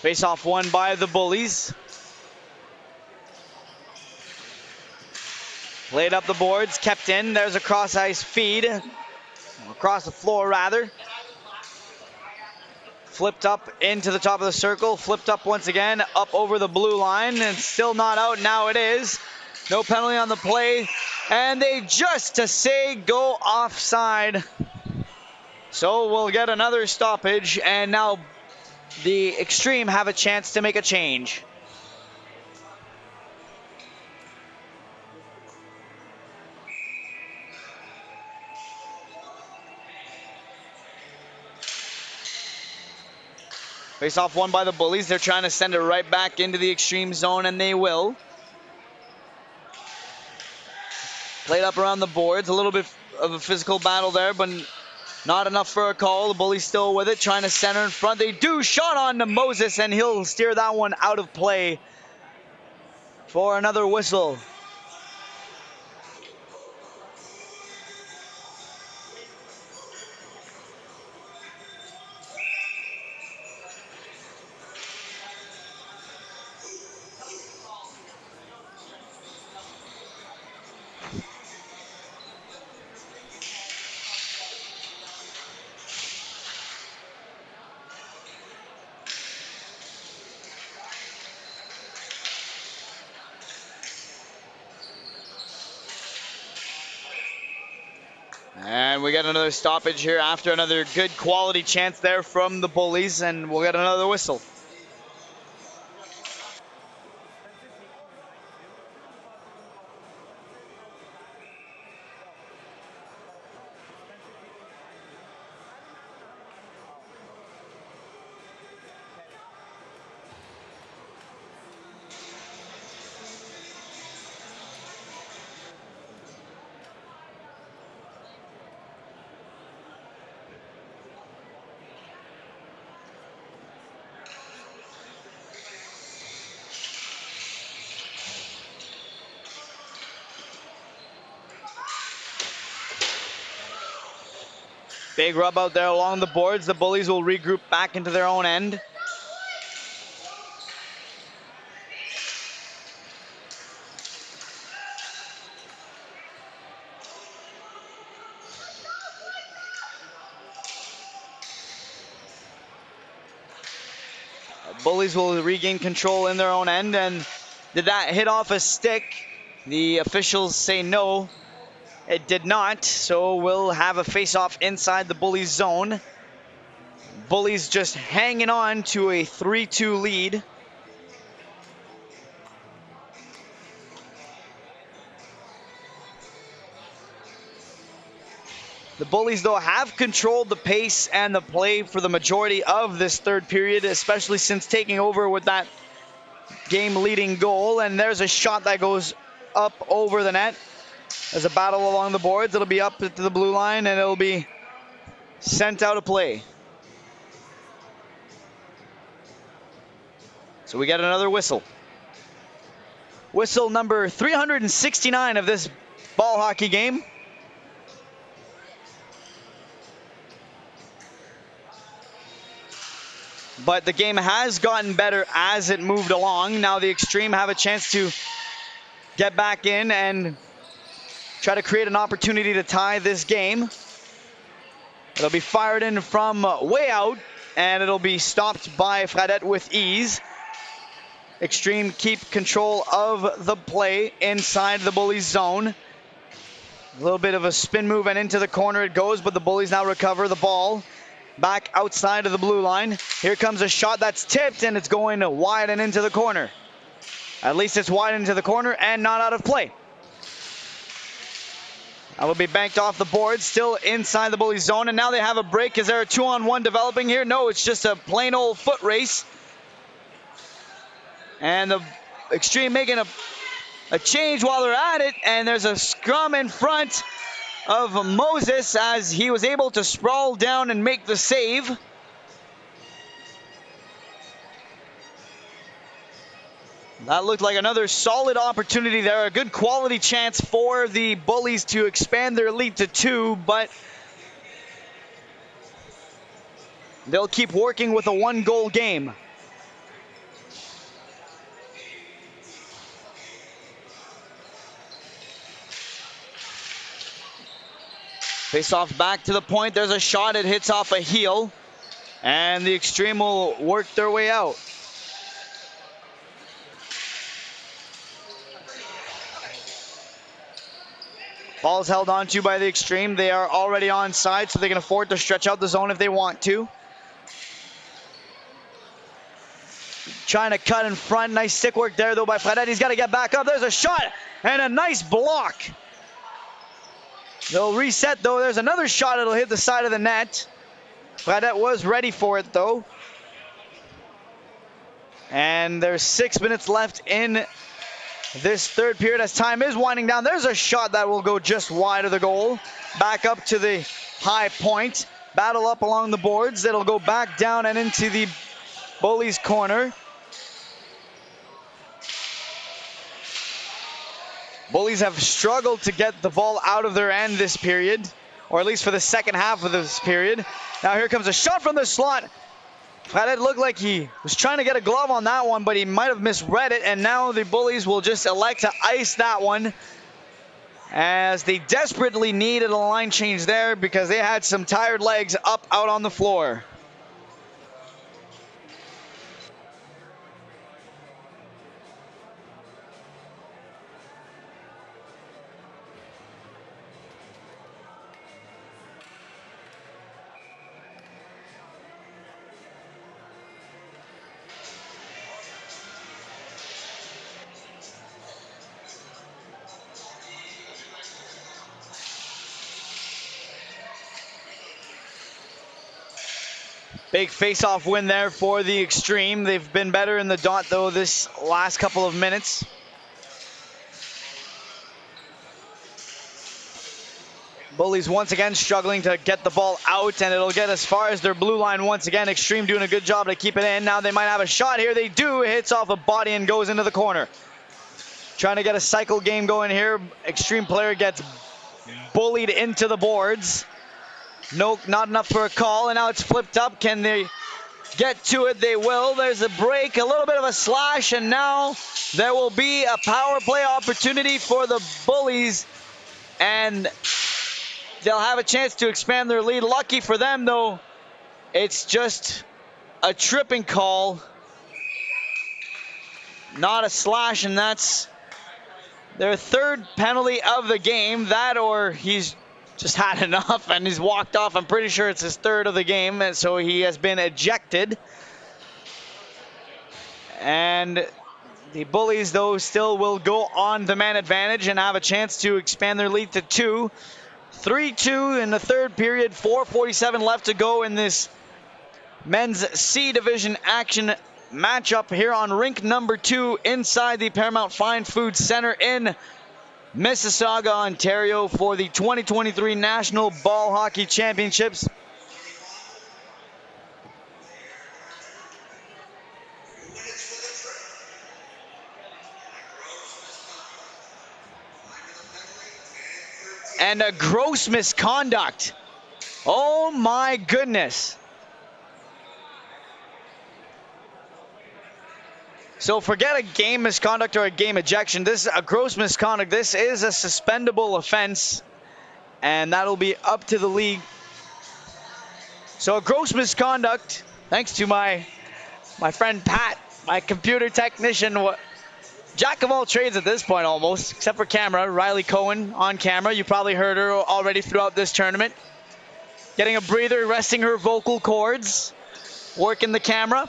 Face-off won by the Bullies. Played up the boards, kept in. There's a cross-ice feed. Across the floor, rather. Flipped up into the top of the circle. Flipped up once again, up over the blue line. And still not out. Now it is. No penalty on the play. And they just to say go offside. So we'll get another stoppage. And now the Xtreme have a chance to make a change. Face-off won by the Bullies. They're trying to send it right back into the Xtreme zone, and they will. Played up around the boards. A little bit of a physical battle there, but not enough for a call. The Bullies still with it, trying to center in front. They do. Shot on to Moses, and he'll steer that one out of play for another whistle. And we get another stoppage here after another good quality chance there from the Bullies, and we'll get another whistle. Big rub out there along the boards. The Bullies will regroup back into their own end. Bullies will regain control in their own end, and did that hit off a stick? The officials say no, it did not, so we'll have a face-off inside the Bullies zone. Bullies just hanging on to a 3-2 lead. The Bullies, though, have controlled the pace and the play for the majority of this third period, especially since taking over with that game-leading goal. And there's a shot that goes up over the net. There's a battle along the boards. It'll be up to the blue line, and it'll be sent out of play. So we get another whistle. Whistle number 369 of this ball hockey game. But the game has gotten better as it moved along. Now the Xtreme have a chance to get back in and try to create an opportunity to tie this game. It'll be fired in from way out, and it'll be stopped by Fradette with ease. Xtreme keep control of the play inside the Bullies zone. A little bit of a spin move, and into the corner it goes, but the Bullies now recover the ball. Back outside of the blue line. Here comes a shot that's tipped, and it's going wide and into the corner. At least it's wide into the corner and not out of play. That will be banked off the board, still inside the Bullies zone, and now they have a break. Is there a 2-on-1 developing here? No, it's just a plain old foot race. And the Xtreme making a change while they're at it, and there's a scrum in front of Moses as he was able to sprawl down and make the save. That looked like another solid opportunity there. A good quality chance for the Bullies to expand their lead to 2, but they'll keep working with a 1-goal game. Face off back to the point. There's a shot. It hits off a heel. And the Xtreme will work their way out. Ball's held on to by the Xtreme. They are already onside, so they can afford to stretch out the zone if they want to. Trying to cut in front. Nice stick work there, though, by Fredette. He's got to get back up. There's a shot and a nice block. They'll reset, though. There's another shot. It'll hit the side of the net. Fredette was ready for it, though. And there's 6 minutes left in this third period as time is winding down. There's a shot that will go just wide of the goal. Back up to the high point. Battle up along the boards. It'll go back down and into the Bullies corner. Bullies have struggled to get the ball out of their end this period, or at least for the second half of this period. Now here comes a shot from the slot. It looked like he was trying to get a glove on that one, but he might have misread it, and now the Bullies will just elect to ice that one as they desperately needed a line change there because they had some tired legs up out on the floor. Big face-off win there for the Xtreme. They've been better in the dot, though, this last couple of minutes. Bullies once again struggling to get the ball out, and it'll get as far as their blue line once again. Xtreme doing a good job to keep it in. Now they might have a shot here. They do. It hits off a body and goes into the corner. Trying to get a cycle game going here. Xtreme player gets bullied into the boards. Nope, not enough for a call, and now it's flipped up. Can they get to it? They will. There's a break, a little bit of a slash, and now there will be a power play opportunity for the Bullies, and they'll have a chance to expand their lead. Lucky for them, though, it's just a tripping call, not a slash, and that's their third penalty of the game. That or he's just had enough and he's walked off. I'm pretty sure it's his third of the game, and so he has been ejected. And the Bullies, though, still will go on the man advantage and have a chance to expand their lead to 2. 3-2 in the third period, 4:47 left to go in this men's C Division action matchup here on rink number 2 inside the Paramount Fine Food Center in Mississauga, Ontario for the 2023 National Ball Hockey Championships. And a gross misconduct. Oh my goodness. So forget a game misconduct or a game ejection. This is a gross misconduct. This is a suspendable offense, and that'll be up to the league. So a gross misconduct, thanks to my friend Pat, my computer technician, jack of all trades at this point almost, except for camera. Riley Cohen on camera. You probably heard her already throughout this tournament. Getting a breather, resting her vocal cords, working the camera.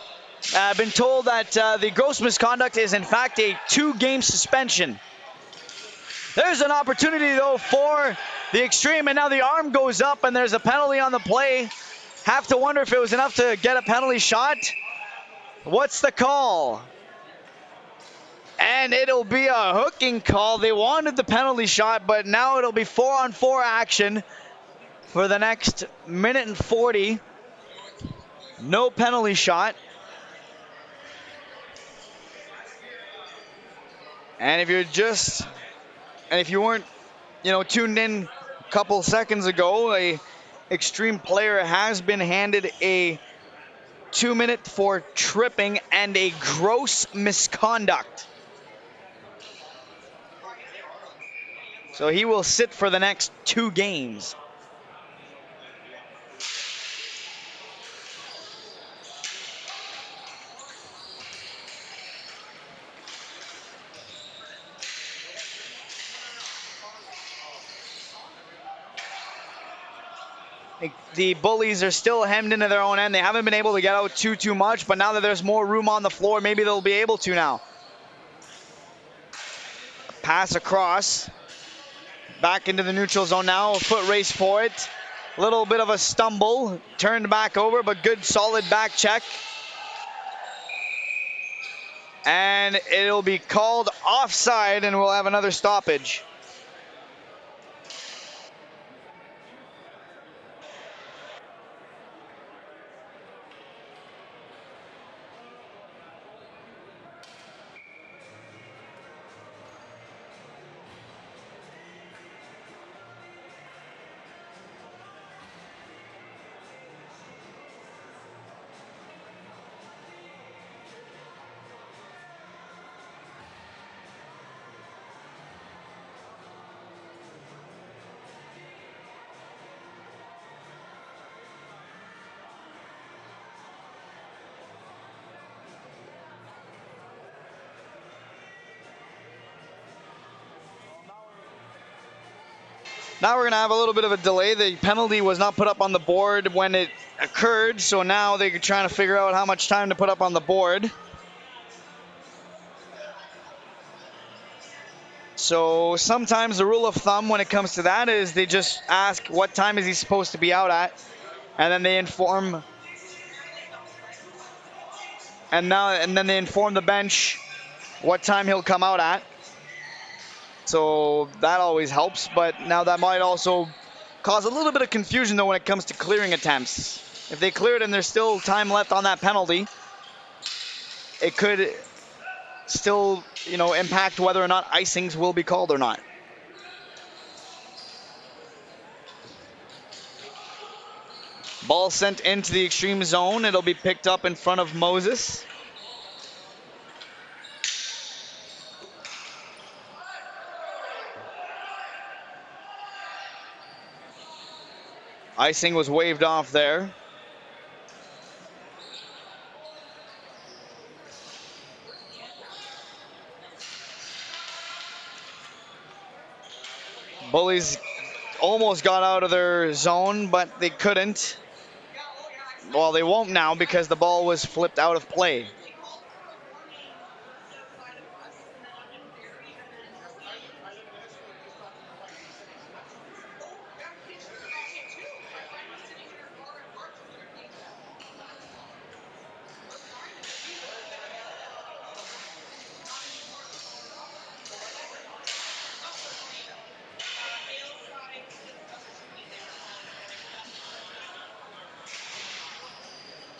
I've been told that the gross misconduct is in fact a 2-game suspension. There's an opportunity, though, for the Xtreme, and now the arm goes up and there's a penalty on the play. Have to wonder if it was enough to get a penalty shot. What's the call? And it'll be a hooking call. They wanted the penalty shot, but now it'll be 4-on-4 action for the next minute and 40. No penalty shot. And if you weren't, tuned in a couple seconds ago, a Xtreme player has been handed a 2-minute for tripping and a gross misconduct. So he will sit for the next 2 games. The Bullies are still hemmed into their own end. They haven't been able to get out too much, but now that there's more room on the floor, maybe they'll be able to now. Pass across. Back into the neutral zone now. A foot race for it. A little bit of a stumble. Turned back over, but good solid back check. And it'll be called offside, and we'll have another stoppage. Now we're going to have a little bit of a delay. The penalty was not put up on the board when it occurred, so now they're trying to figure out how much time to put up on the board. So sometimes the rule of thumb when it comes to that is they just ask what time is he supposed to be out at, and then they inform then they inform the bench what time he'll come out at. So that always helps, but now that might also cause a little bit of confusion though when it comes to clearing attempts. If they clear it and there's still time left on that penalty, it could still, impact whether or not icings will be called or not. Ball sent into the extreme zone. It'll be picked up in front of Moses. Icing was waved off there. Bullies almost got out of their zone, but they couldn't. Well, they won't now because the ball was flipped out of play.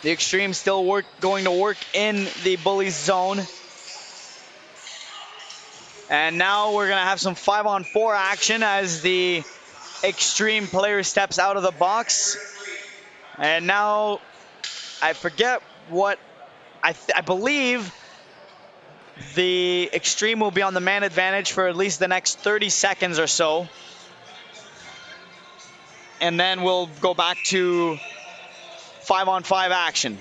The Extreme still going to work in the Bullies zone. And now we're going to have some 5-on-4 action as the Extreme player steps out of the box. And now I forget what I believe the Extreme will be on the man advantage for at least the next 30 seconds or so. And then we'll go back to 5-on-5 action.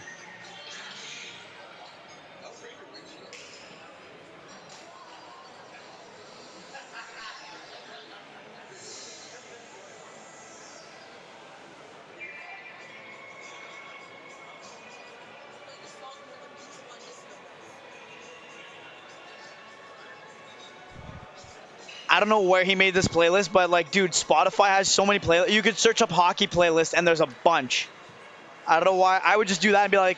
I don't know where he made this playlist, but dude, Spotify has so many playlists. You could search up hockey playlists and there's a bunch. I don't know why. I would just do that and be like,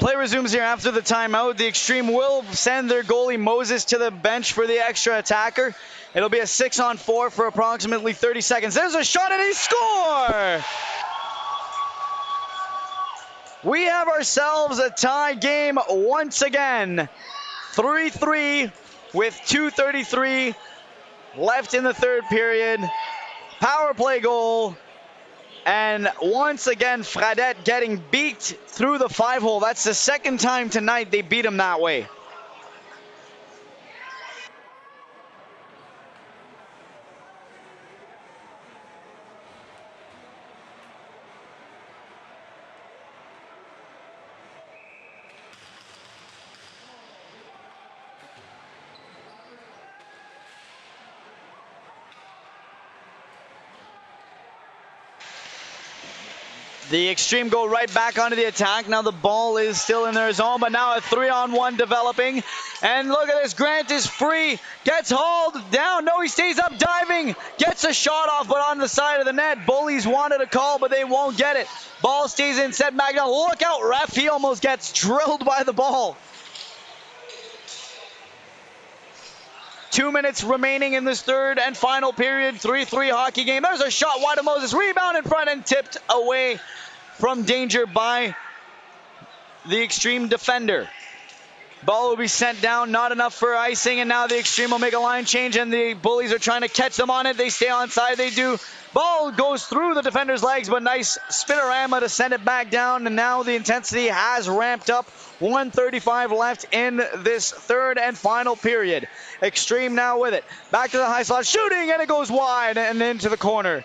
Play resumes here after the timeout. The Xtreme will send their goalie Moses to the bench for the extra attacker. It'll be a 6-on-4 for approximately 30 seconds. There's a shot and he score! We have ourselves a tie game once again. 3-3 with 2:33 left in the third period. Power play goal. And once again, Fradette getting beat through the 5-hole. That's the second time tonight they beat him that way. The Xtreme go right back onto the attack. Now the ball is still in their zone, but now a 3-on-1 developing. And look at this, Grant is free, gets hauled down. No, he stays up diving, gets a shot off, but on the side of the net. Bullies wanted a call, but they won't get it. Ball stays in, set back down. Look out, ref, he almost gets drilled by the ball. 2 minutes remaining in this third and final period. 3-3 hockey game. There's a shot wide of Moses. Rebound in front and tipped away from danger by the Xtreme defender. Ball will be sent down. Not enough for icing. And now the Xtreme will make a line change. And the Bullies are trying to catch them on it. They stay onside. They do. Ball goes through the defender's legs. But nice spinorama to send it back down. And now the intensity has ramped up. 1:35 left in this third and final period. Xtreme now with it. Back to the high slot. Shooting, and it goes wide and into the corner.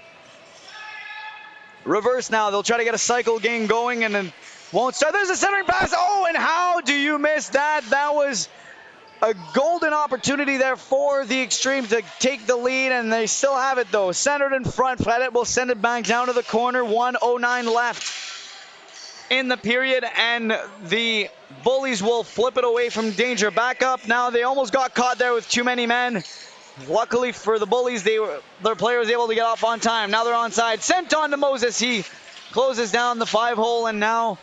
Reverse now. They'll try to get a cycle game going and then won't start. There's a centering pass. Oh, and how do you miss that? That was a golden opportunity there for the Xtreme to take the lead, and they still have it, though. Centered in front. Fradette will send it back down to the corner. 1:09 left in the period, and the Bullies will flip it away from danger. Back up now. They almost got caught there with too many men. Luckily for the Bullies, their player was able to get off on time. Now they're onside. Sent on to Moses. He closes down the 5-hole, and now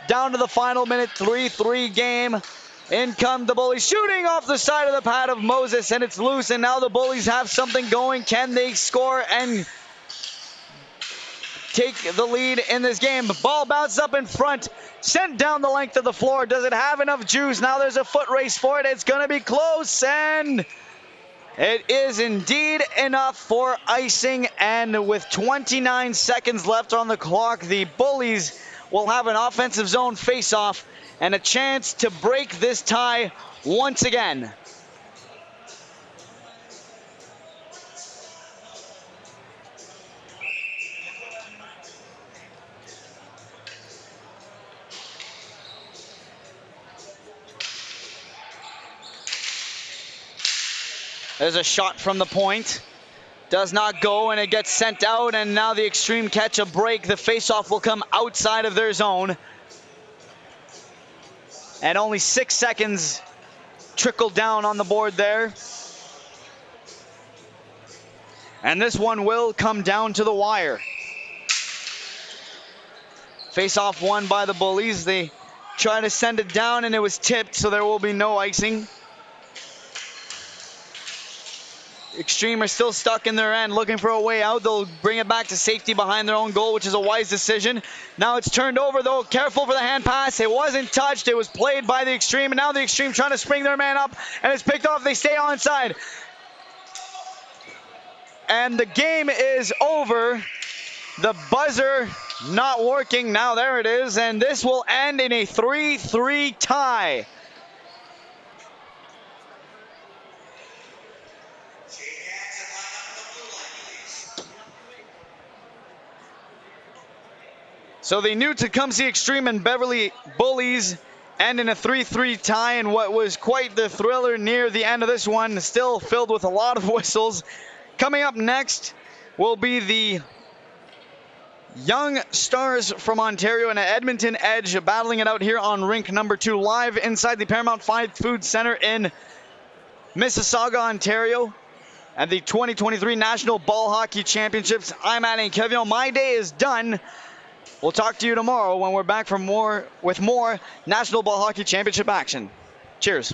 down to the final minute. 3-3 game. In come the Bullies, shooting off the side of the pad of Moses, and it's loose, and now the Bullies have something going. Can they score and take the lead in this game? The ball bounces up in front, sent down the length of the floor. Does it have enough juice? Now there's a foot race for it. It's going to be close, and it is indeed enough for icing. And with 29 seconds left on the clock, the Bullies will have an offensive zone face-off and a chance to break this tie once again. There's a shot from the point. Does not go, and it gets sent out, and now the Xtreme catch a break. The face-off will come outside of their zone. And only 6 seconds trickle down on the board there. And this one will come down to the wire. Face-off won by the Bullies. They try to send it down, and it was tipped, so there will be no icing. Xtreme are still stuck in their end, looking for a way out. They'll bring it back to safety behind their own goal, which is a wise decision. Now it's turned over, though. Careful for the hand pass. It wasn't touched. It was played by the Xtreme, and now the Xtreme trying to spring their man up, and it's picked off. They stay onside. And the game is over. The buzzer not working. Now there it is, and this will end in a 3-3 tie. So the new Tecumseth Xtreme and Beverly Bullies end in a 3-3 tie, and what was quite the thriller near the end of this one, still filled with a lot of whistles. Coming up next will be the Young Stars from Ontario and Edmonton Edge battling it out here on rink number 2, live inside the Paramount Food Center in Mississauga, Ontario, at the 2023 National Ball Hockey Championships. I'm Alain Kevion. My day is done. We'll talk to you tomorrow when we're back with more National Ball Hockey Championship action. Cheers.